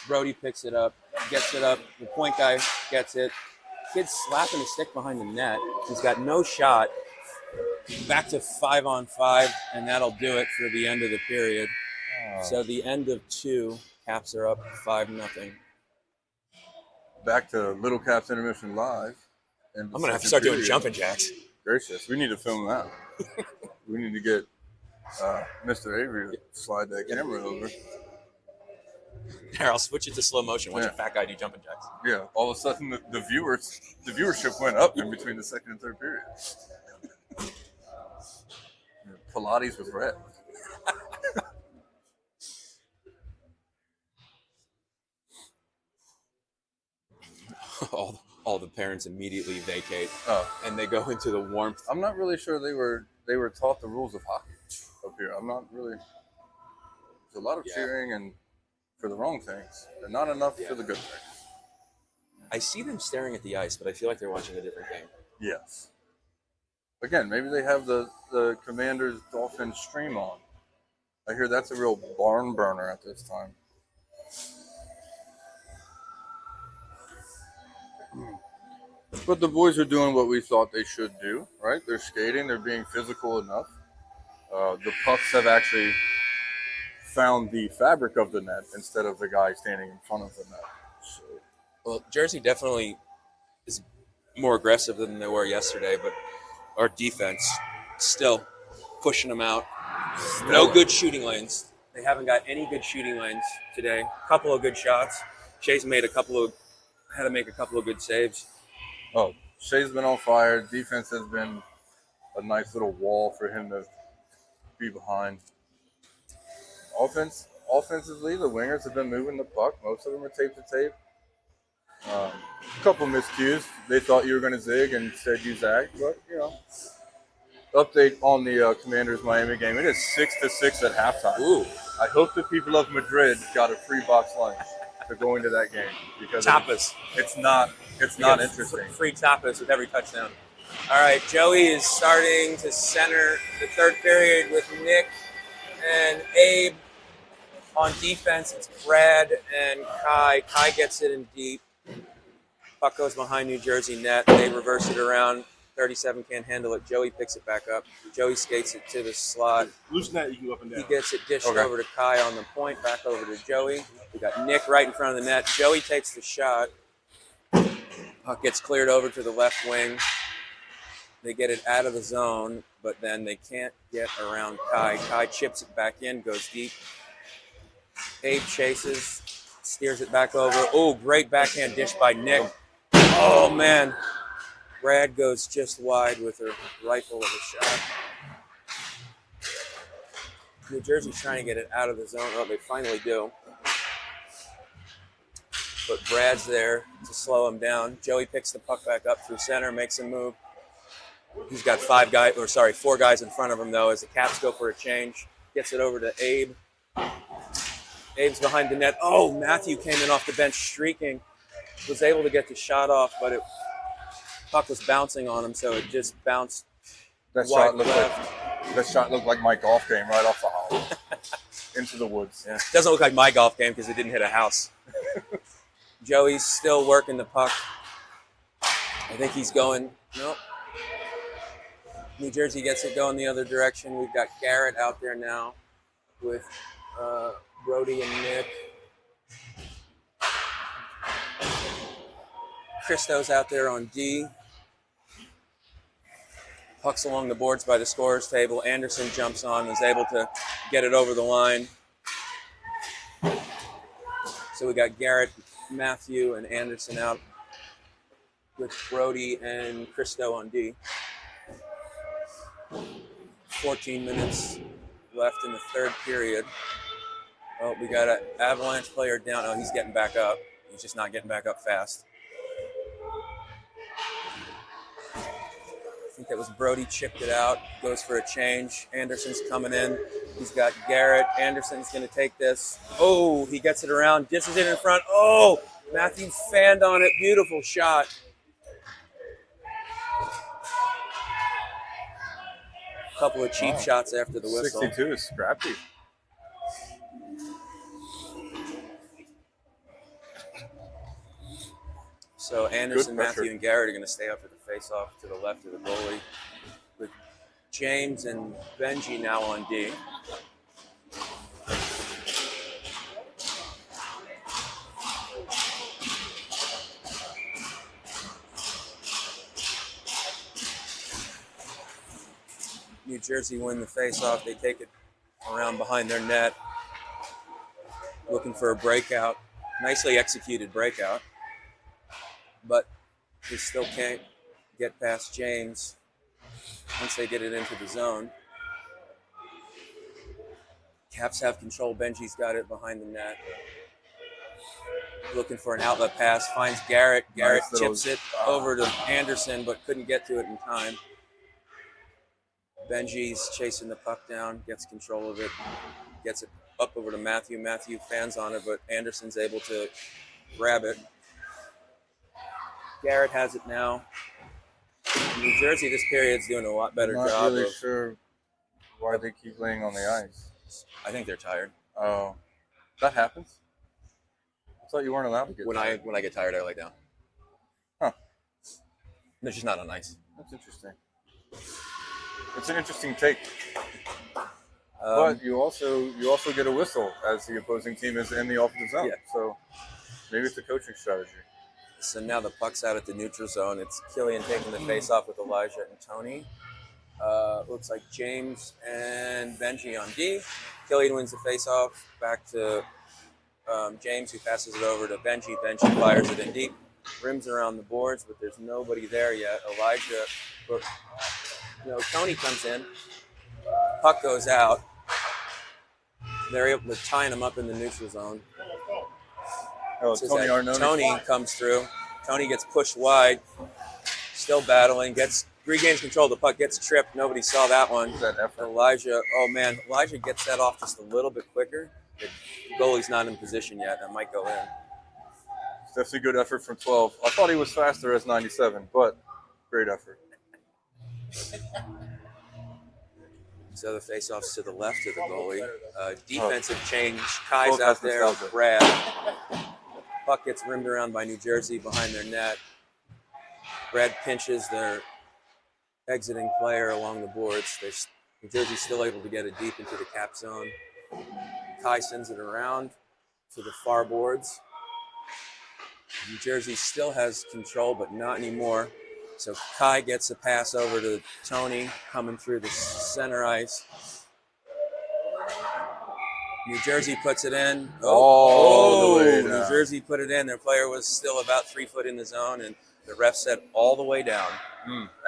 Brody picks it up, gets it up. The point guy gets it. Kid's slapping his stick behind the net. He's got no shot. Back to 5-on-5, and that'll do it for the end of the period. So the end of 2, Caps are up 5-0. Back to Little Caps Intermission Live. I'm going to have to start doing jumping jacks. Gracious. We need to film that. We need to get Mr. Avery to slide that camera over. Here, I'll switch it to slow motion. Watch a fat guy do jumping jacks. Yeah, all of a sudden the viewership went up in between the second and third period. Pilates with Red. all the parents immediately vacate, Oh, and they go into the warmth. I'm not really sure they were taught the rules of hockey up here. I'm not really. There's a lot of cheering and for the wrong things, and not enough for the good things. I see them staring at the ice, but I feel like they're watching a different game. Yes. Again, maybe they have the Commanders Dolphins stream on. I hear that's a real barn burner at this time. But the boys are doing what we thought they should do, right? They're skating. They're being physical enough. The pucks have actually found the fabric of the net instead of the guy standing in front of the net. So, Well, Jersey definitely is more aggressive than they were yesterday, but our defense still pushing them out. No good shooting lanes. They haven't got any good shooting lanes today. A couple of good shots. Shea's had to make a couple of good saves. oh, Shea's been on fire. Defense has been a nice little wall for him to be behind. Offensively, the wingers have been moving the puck. Most of them are tape to tape. A couple miscues. They thought you were going to zig and said you zagged, but Update on the Commanders Miami game. It is 6-6 at halftime. Ooh. I hope the people of Madrid got a free box lunch to go into that game because Tapas. it's not interesting. Free tapas with every touchdown. All right, Joey is starting to center the third period with Nick and Abe. On defense, it's Brad and Kai. Kai gets it in deep. Puck goes behind New Jersey net. They reverse it around. 37 can't handle it. Joey picks it back up. Joey skates it to the slot. Loosen that, you go up and down. He gets it dished over to Kai on the point, back over to Joey. We got Nick right in front of the net. Joey takes the shot. Puck gets cleared over to the left wing. They get it out of the zone, but then they can't get around Kai. Kai chips it back in, goes deep. Abe chases, steers it back over. Oh, great backhand dish by Nick. Oh, man. Brad goes just wide with her rifle of a shot. New Jersey's trying to get it out of the zone. Oh, they finally do. But Brad's there to slow him down. Joey picks the puck back up through center, makes a move. He's got 4 guys in front of him, though, as the Caps go for a change. Gets it over to Abe. Abe's behind the net. Oh, Matthew came in off the bench streaking. Was able to get the shot off, but puck was bouncing on him, so it just bounced wide left. That shot looked like my golf game right off the hole into the woods. Yeah. Doesn't look like my golf game because it didn't hit a house. Joey's still working the puck. I think he's going. Nope. New Jersey gets it going the other direction. We've got Garrett out there now with Brody and Nick. Christo's out there on D. Puck's along the boards by the scorer's table. Anderson jumps on, is able to get it over the line. So we got Garrett, Matthew, and Anderson out with Brody and Christo on D. 14 minutes left in the third period. Oh, we got an Avalanche player down. Oh, he's getting back up. He's just not getting back up fast. I think that was Brody chipped it out. Goes for a change. Anderson's coming in. He's got Garrett. Anderson's going to take this. Oh, he gets it around. Dishes it in front. Oh, Matthew fanned on it. Beautiful shot. Couple of cheap shots after the whistle. 62 is scrappy. So Anderson, Matthew, and Garrett are going to stay up for the face-off to the left of the goalie, with James and Benji now on D. New Jersey win the face-off. They take it around behind their net, looking for a breakout. Nicely executed breakout. But they still can't get past James once they get it into the zone. Caps have control. Benji's got it behind the net. Looking for an outlet pass. Finds Garrett. Garrett chips it over to Anderson, but couldn't get to it in time. Benji's chasing the puck down. Gets control of it. Gets it up over to Matthew. Matthew fans on it, but Anderson's able to grab it. Garrett has it now. New Jersey this period's doing a lot better job. I'm not really sure why they keep laying on the ice. I think they're tired. Oh, that happens? I thought you weren't allowed to get tired. When I get tired, I lay down. Huh. They're just not on ice. That's interesting. It's an interesting take. But you also get a whistle as the opposing team is in the offensive zone. Yeah. So maybe it's a coaching strategy. So now the puck's out at the neutral zone. It's Killian taking the face-off with Elijah and Tony. Looks like James and Benji on D. Killian wins the face-off. Back to James, who passes it over to Benji. Benji fires it in deep. Rims around the boards, but there's nobody there yet. Elijah, Tony comes in. Puck goes out. They're able to tie him up in the neutral zone. Oh, Tony comes through. Tony gets pushed wide, still battling, regains control of the puck, gets tripped. Nobody saw that one. Elijah gets that off just a little bit quicker. The goalie's not in position yet. That might go in. It's definitely good effort from 12. I thought he was faster as 97, but great effort. So the face-off's to the left of the goalie. Defensive change. Kai's out there with Brad. Puck gets rimmed around by New Jersey behind their net. Brad pinches their exiting player along the boards. New Jersey's still able to get it deep into the cap zone. Kai sends it around to the far boards. New Jersey still has control, but not anymore. So Kai gets a pass over to Tony coming through the center ice. New Jersey puts it in. New Jersey put it in. Their player was still about 3 foot in the zone, and the ref said all the way down.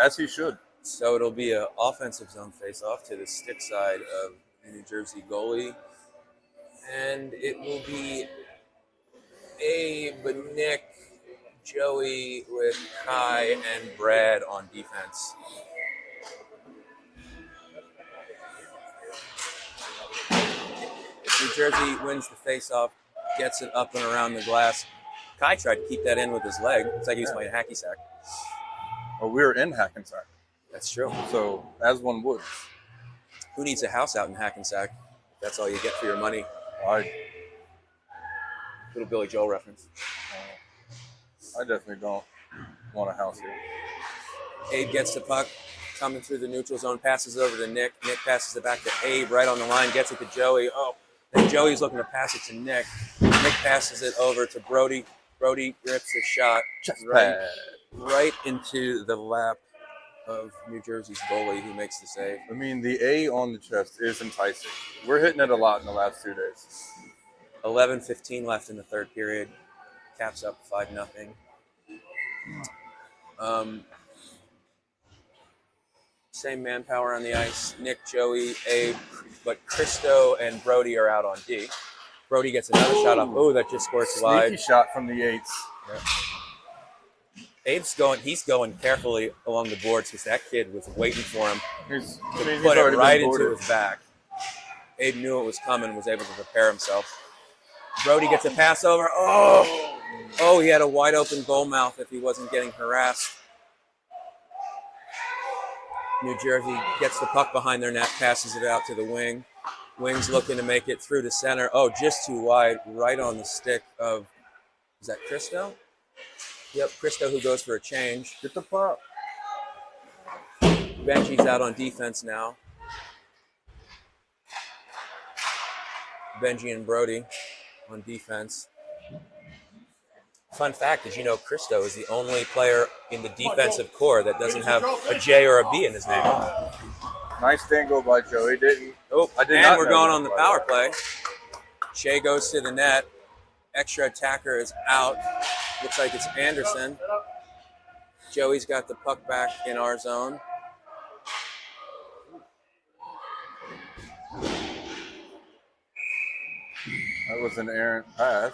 As he should. So it'll be an offensive zone face-off to the stick side of the New Jersey goalie. And it will be Abe, Nick, Joey with Kai and Brad on defense. New Jersey wins the face-off, gets it up and around the glass. Kai tried to keep that in with his leg. It's like he was playing hacky sack. Well, we're in Hackensack. That's true. So, as one would. Who needs a house out in Hackensack? That's all you get for your money. Little Billy Joel reference. I definitely don't want a house here. Abe gets the puck, coming through the neutral zone, passes it over to Nick. Nick passes it back to Abe, right on the line, gets it to Joey. Then Joey's looking to pass it to Nick. Nick passes it over to Brody. Brody rips a shot right into the lap of New Jersey's goalie, who makes the save. I mean, the A on the chest is enticing. We're hitting it a lot in the last 2 days. 11:15 left in the third period. Caps up 5-0. Same manpower on the ice. Nick, Joey, Abe, but Christo and Brody are out on D. Brody gets another shot off. Oh, that just squirts Sneaky wide. shot from the eights. Yeah. He's going carefully along the boards because that kid was waiting for him He's put it already right been into boarded. his back. Abe knew it was coming, was able to prepare himself. Brody gets a pass over. Oh, he had a wide open goal mouth if he wasn't getting harassed. New Jersey gets the puck behind their net, passes it out to the wing. Wing's looking to make it through to center. Oh, just too wide, right on the stick of, is that Christo? Yep, Christo, who goes for a change. Get the puck. Benji's out on defense now. Benji and Brody on defense. Fun fact is, Christo is the only player in the defensive core that doesn't have a J or a B in his name. Nice dangle by Joey. Didn't. Oh, I did and not we're know going that, on the by power way. play. Shea goes to the net. Extra attacker is out. Looks like it's Anderson. Joey's got the puck back in our zone. That was an errant pass.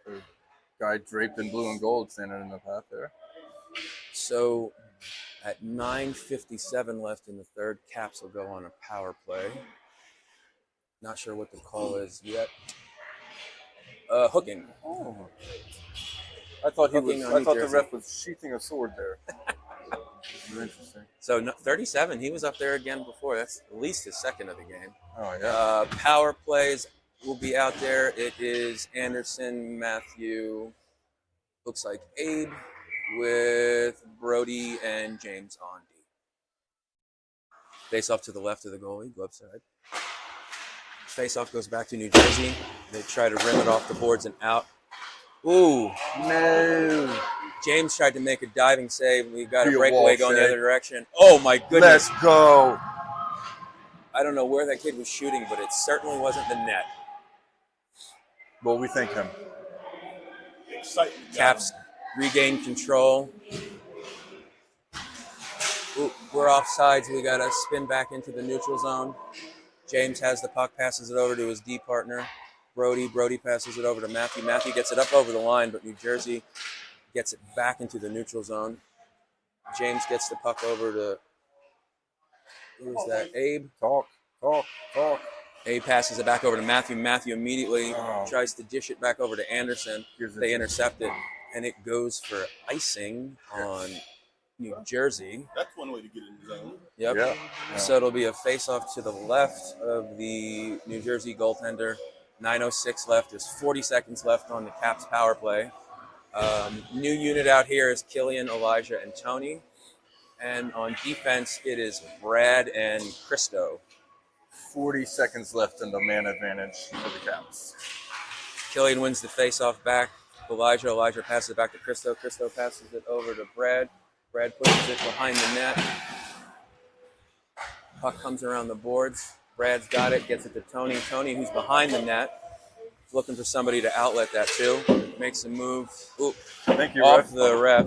The guy draped in blue and gold standing in the path there. So at 9:57 left in the third, Caps will go on a power play. Not sure what the call is yet. Hooking. Oh. I thought Hooking on I New thought the Jersey. ref was sheathing a sword there. Interesting. So 37, he was up there again before. That's at least his second of the game. Oh yeah. Power plays will be out there. It is Anderson, Matthew, looks like Abe with Brody and James on D. Face off to the left of the goalie, glove side. Face off goes back to New Jersey. They try to rim it off the boards and out. Ooh. No. James tried to make a diving save. We got Be a a breakaway wall going the save. other direction. Oh my goodness. Let's go. I don't know where that kid was shooting, but it certainly wasn't the net. Well, we thank him. Excitement. Caps regain control. Ooh, we're offsides. We got to spin back into the neutral zone. James has the puck, passes it over to his D partner, Brody. Brody passes it over to Matthew. Matthew gets it up over the line, but New Jersey gets it back into the neutral zone. James gets the puck over to, who is that? Abe. Talk. Abe passes it back over to Matthew. Matthew immediately Oh. tries to dish it back over to Anderson. Gives it They to- intercept it, and it goes for icing on New Jersey. That's one way to get in the zone. Yep. Yeah. So it'll be a face-off to the left of the New Jersey goaltender. 9:06 left. There's 40 seconds left on the Caps power play. New unit out here is Killian, Elijah, and Tony. And on defense, it is Brad and Christo. 40 seconds left in the man advantage for the Caps. Killian wins the face-off back. Elijah passes it back to Christo. Christo passes it over to Brad. Brad pushes it behind the net. Puck comes around the boards. Brad's got it, gets it to Tony. Tony, who's behind the net, looking for somebody to outlet that too. Makes a move. Ooh, Thank you, off ref. the ref.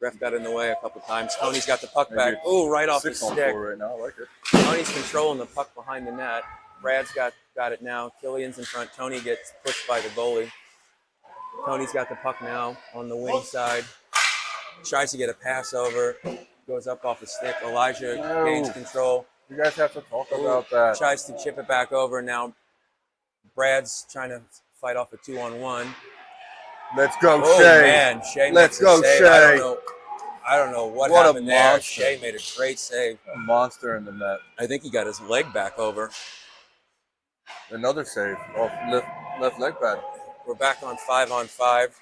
Ref got in the way a couple times. Tony's got the puck Maybe back. it's Ooh, right off the 6 on stick. 4 right now. I like it. Tony's controlling the puck behind the net. Brad's got it now. Killian's in front. Tony gets pushed by the goalie. Tony's got the puck now on the wing side. Tries to get a pass over. Goes up off the stick. Elijah No. gains control. You guys have to talk about that. Tries to chip it back over. Now Brad's trying to fight off a 2-on-1. Let's go, Oh Shea. man, Shea Let's makes a go, save. Shea. I don't know what What a happened there. monster. Shea made a great save. A monster in the net. I think he got his leg back over. Another save off left leg pad. We're back on 5-on-5.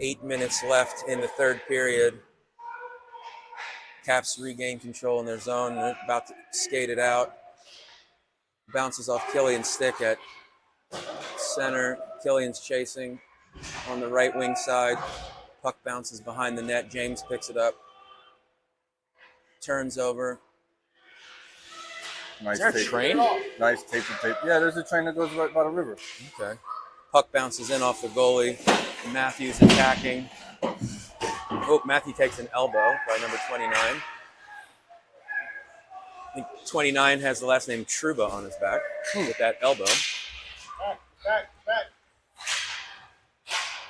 8 minutes left in the third period. Caps regain control in their zone. They're about to skate it out. Bounces off Killian's stick at center. Killian's chasing on the right wing side. Puck bounces behind the net. James picks it up. Turns over. Nice Is there a tape. train? Nice tape to tape. Yeah, there's a train that goes right by the river. Okay. Puck bounces in off the goalie. Matthews attacking. Oh, Matthew takes an elbow by number 29. I think 29 has the last name Truba on his back with that elbow. Back.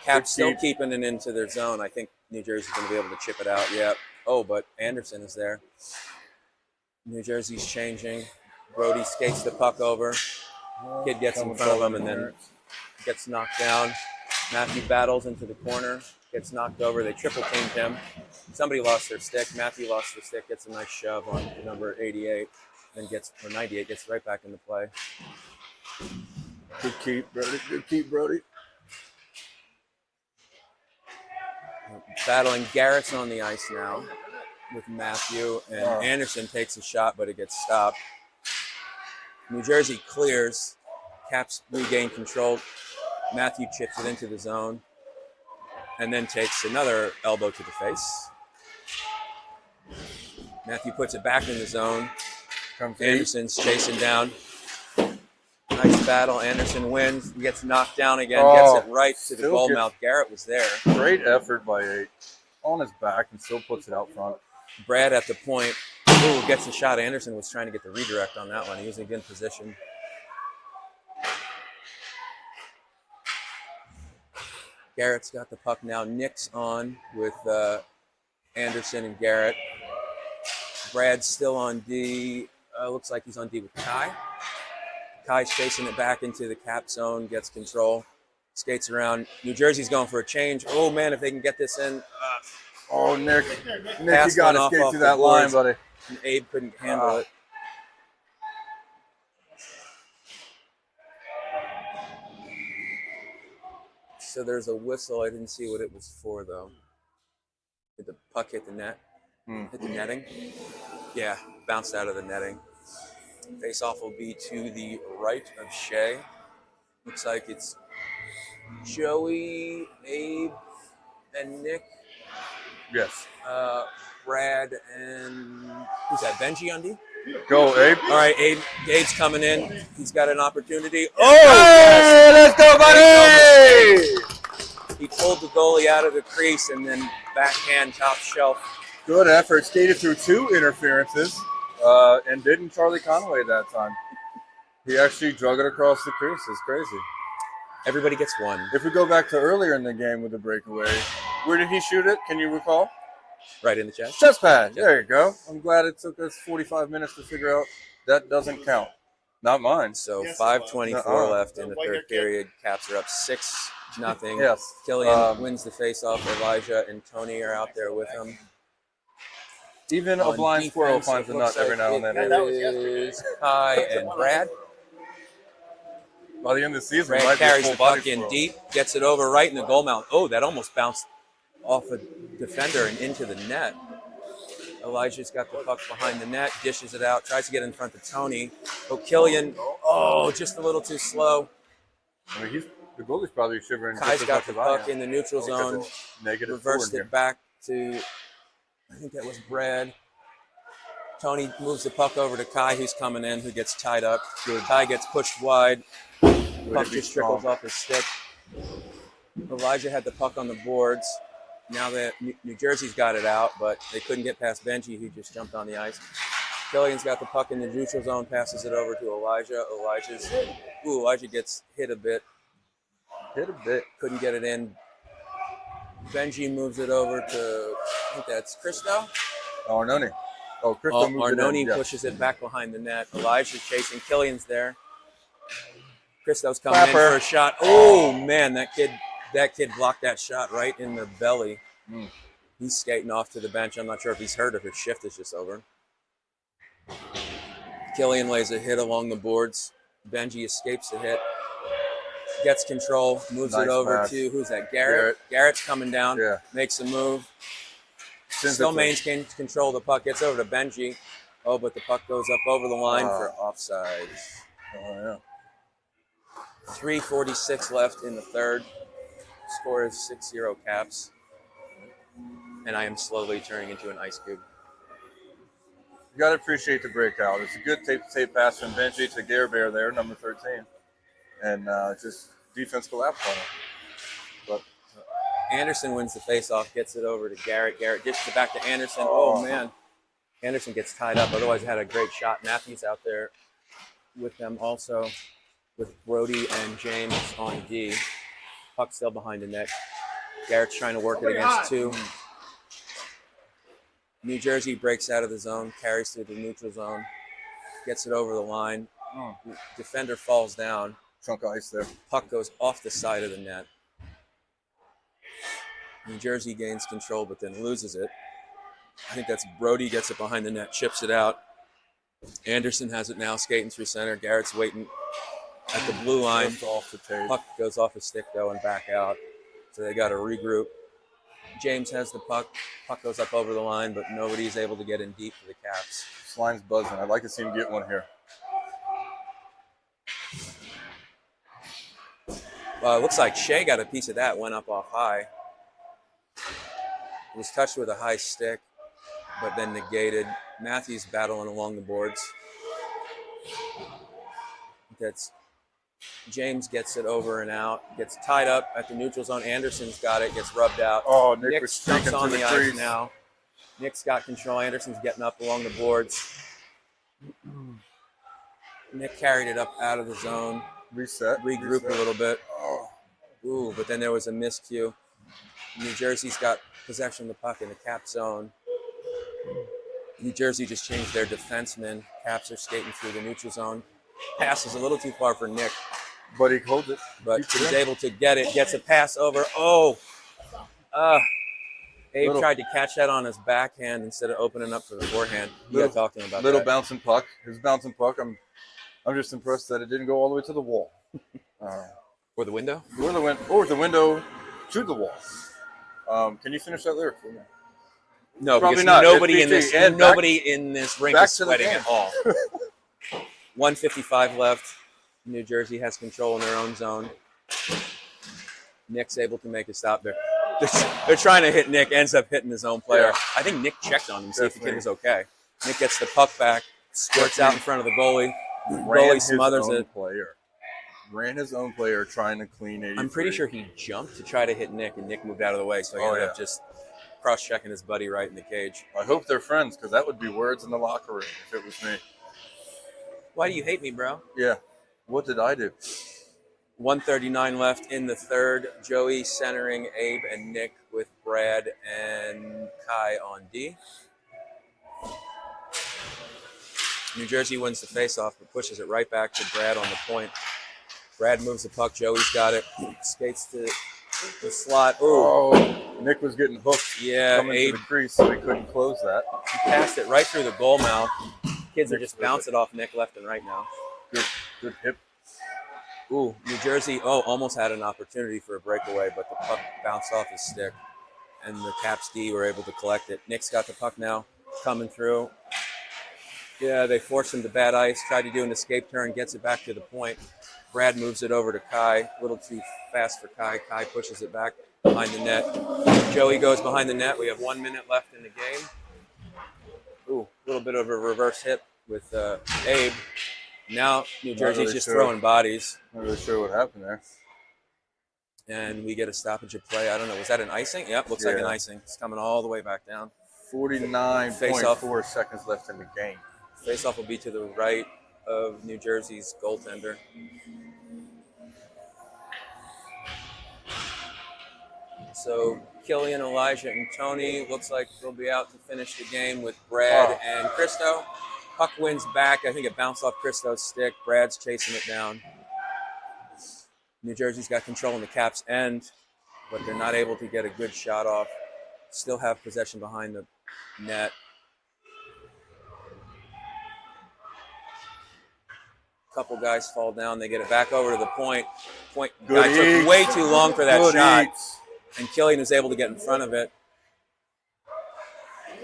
Caps still keeping it into their zone. I think New Jersey's going to be able to chip it out. Yeah. Oh, but Anderson is there. New Jersey's changing. Brody skates the puck over. Kid gets in front of him and then gets knocked down. Matthew battles into the corner, gets knocked over. They triple teamed him. Somebody lost their stick. Matthew lost the stick, gets a nice shove on number 88, then or 98, gets right back into play. Good keep, Brody. Good keep, Brody. Battling Garrett's on the ice now with Matthew, and Anderson takes a shot, but it gets stopped. New Jersey clears. Caps regain control. Matthew chips it into the zone and then takes another elbow to the face. Matthew puts it back in the zone. Anderson's chasing down. Nice battle. Anderson wins. He gets knocked down again. Gets it right to the goal mouth. Garrett was there. Great effort by 8. On his back and still puts it out front. Brad at the point. Ooh, gets a shot. Anderson was trying to get the redirect on that one. He was in good position. Garrett's got the puck now. Nick's on with Anderson and Garrett. Brad's still on D. Looks like he's on D with Kai. Kai's chasing it back into the cap zone, gets control, skates around. New Jersey's going for a change. Oh, man, if they can get this in. Nick, you got to skate through that line, buddy. And Abe couldn't handle it. So there's a whistle. I didn't see what it was for, though. Did the puck hit the net? Hit the netting? Yeah, bounced out of the netting. Face-off will be to the right of Shea. Looks like it's Joey, Abe, and Nick. Yes. Brad and who's that? Benji on D? Go, Abe. All right, Abe's coming in. He's got an opportunity. Hey, let's go, buddy! He pulled the goalie out of the crease and then backhand top shelf. Good effort. Skated through 2 interferences and didn't Charlie Conway that time. He actually drug it across the crease. It's crazy. Everybody gets one. If we go back to earlier in the game with the breakaway, where did he shoot it? Can you recall? Right in the chest. Chest pad. There you go. I'm glad it took us 45 minutes to figure out that doesn't count. Not mine. So 5:24 left in the third period. Caps are up 6-0. Yes. Killian wins the faceoff. Elijah and Tony are out there with him. Even a blind squirrel finds a nut every now and then. It is Kai and Brad. By the end of the season, Brad carries the puck in deep, gets it over right in the goal mouth. Oh, that almost bounced off a defender and into the net. Elijah's got the puck behind the net, dishes it out, tries to get in front of Tony. Oh, Killian, just a little too slow. I mean, the goalie's probably shivering. Kai's got the puck in the neutral zone, reversed it back to, I think that was Brad. Tony moves the puck over to Kai, who's coming in, who gets tied up. Good. Kai gets pushed wide. Puck just trickles off his stick. Elijah had the puck on the boards. Now that New Jersey's got it out, but they couldn't get past Benji, who just jumped on the ice. Killian's got the puck in the neutral zone, passes it over to Elijah. Elijah gets hit a bit. Couldn't get it in. Benji moves it over to, I think that's Christo. Arnone. Christo Arnone pushes it back behind the net. Elijah's chasing. Killian's there. Christo's coming in for a shot. Oh, man, that kid blocked that shot right in the belly. He's skating off to the bench. I'm not sure if he's hurt or if his shift is just over. Killian lays a hit along the boards. Benji escapes the hit. Gets control. Moves it over to, who's that? Garrett. Garrett's coming down. Yeah. Makes a move. Still maintains control of the puck. Gets over to Benji. Oh, but the puck goes up over the line for offside. Oh, yeah. 3:46 left in the third. Score is 6-0 Caps. And I am slowly turning into an ice cube. You got to appreciate the breakout. It's a good tape pass from Benji to Gare Bear there, number 13. And just defense collapsed on him. But Anderson wins the faceoff, gets it over to Garrett. Garrett dishes it back to Anderson. Oh, man. Anderson gets tied up. Otherwise, had a great shot. Matthews out there with them also, with Brody and James on D. Puck still behind the net. Garrett's trying to work it against two. New Jersey breaks out of the zone, carries through the neutral zone, gets it over the line. Defender falls down. Chunk of ice there. Puck goes off the side of the net. New Jersey gains control, but then loses it. I think that's Brody gets it behind the net, chips it out. Anderson has it now, skating through center. Garrett's waiting at the blue line. Off the tape. Puck goes off his stick, though, and back out. So they got to regroup. James has the puck. Puck goes up over the line, but nobody's able to get in deep for the Caps. This line's buzzing. I'd like to see him get one here. It looks like Shea got a piece of that, went up off high. It was touched with a high stick, but then negated. Matthews battling along the boards. James gets it over and out, gets tied up at the neutral zone. Anderson's got it, gets rubbed out. Oh, Nick was jumps streaking on through the the ice crease. now. Nick's got control. Anderson's getting up along the boards. Nick carried it up out of the zone. Regrouped a little bit. Oh. Ooh, but then there was a miscue. New Jersey's got possession of the puck in the Cap zone. New Jersey just changed their defenseman. Caps are skating through the neutral zone. Pass is a little too far for Nick, But he holds it. but he's able to get it. Gets a pass over. Abe tried to catch that on his backhand instead of opening up for the forehand. You got talking about Little that. bouncing puck. His bouncing puck. I'm just impressed that it didn't go all the way to the wall. Or the window? Or the window to the wall. Can you finish that lyric for me? No, Probably because not. nobody It's PG. And in this rink back is to the sweating game. at all. 1:55 left. New Jersey has control in their own zone. Nick's able to make a stop there. They're trying to hit Nick, ends up hitting his own player. Yeah. I think Nick checked on him, see if the kid Definitely. was okay. Nick gets the puck back, squirts out in front of the goalie. Ran Goalie his smothers own it. player. Ran his own player trying to clean 83. I'm pretty sure he jumped to try to hit Nick, and Nick moved out of the way, so he ended up just cross-checking his buddy right in the cage. I hope they're friends, because that would be words in the locker room if it was me. Why do you hate me, bro? Yeah. What did I do? 1:39 left in the third. Joey centering Abe and Nick with Brad and Kai on D. New Jersey wins the faceoff but pushes it right back to Brad on the point. Brad moves the puck. Joey's got it. Skates to the slot. Ooh. Oh, Nick was getting hooked Yeah, coming Abe to the crease, so he couldn't close that. passed it right through the goal mouth. Kids are just bouncing off Nick left and right now. Good hip. Ooh, New Jersey, almost had an opportunity for a breakaway, but the puck bounced off his stick, and the Caps D were able to collect it. Nick's got the puck now, coming through. Yeah, they forced him to bad ice, tried to do an escape turn, gets it back to the point. Brad moves it over to Kai, a little too fast for Kai. Kai pushes it back behind the net. Joey goes behind the net. We have 1 minute left in the game. Ooh, a little bit of a reverse hit with Abe. Now New Jersey's really just sure. throwing bodies. Not really sure what happened there. And we get a stoppage of play. I don't know. Was that an icing? Yep, looks like an icing. It's coming all the way back down. 49.4 seconds left in the game. Faceoff will be to the right of New Jersey's goaltender. So Killian, Elijah, and Tony looks like they'll be out to finish the game with Brad and Christo. Puck wins back. I think it bounced off Christo's stick. Brad's chasing it down. New Jersey's got control in the Caps' end, but they're not able to get a good shot off. Still have possession behind the net. Couple guys fall down. They get it back over to the point. Guy took way too long for that shot, and Killian is able to get in front of it.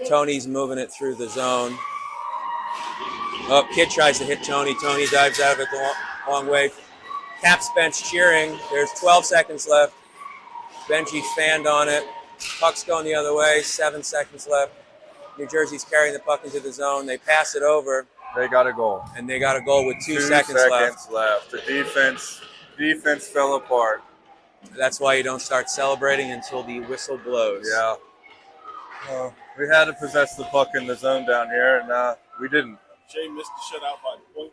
Tony's moving it through the zone. Oh, Kid tries to hit Tony. Tony dives out of it the long way. Caps bench cheering. There's 12 seconds left. Benji fanned on it. Puck's going the other way. 7 seconds left. New Jersey's carrying the puck into the zone. They pass it over. They got a goal. And they got a goal with 2 seconds left. The defense fell apart. That's why you don't start celebrating until the whistle blows. Yeah. We had to possess the puck in the zone down here, and we didn't. Shea missed the shutout by 0.9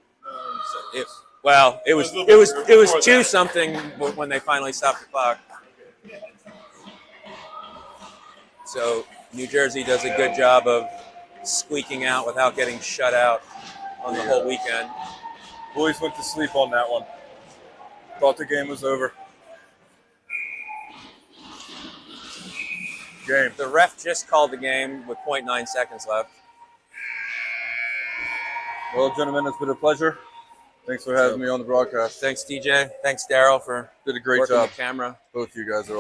seconds. It was It was a little bit before two that. something when they finally stopped the clock. So New Jersey does a good job of squeaking out without getting shut out on the whole weekend. Boys went to sleep on that one. Thought the game was over. Game. The ref just called the game with 0.9 seconds left. Well, gentlemen, it's been a pleasure. Thanks for having me on the broadcast. Thanks, DJ. Thanks, Daryl, for Did a great working job. the camera. Both of you guys are awesome.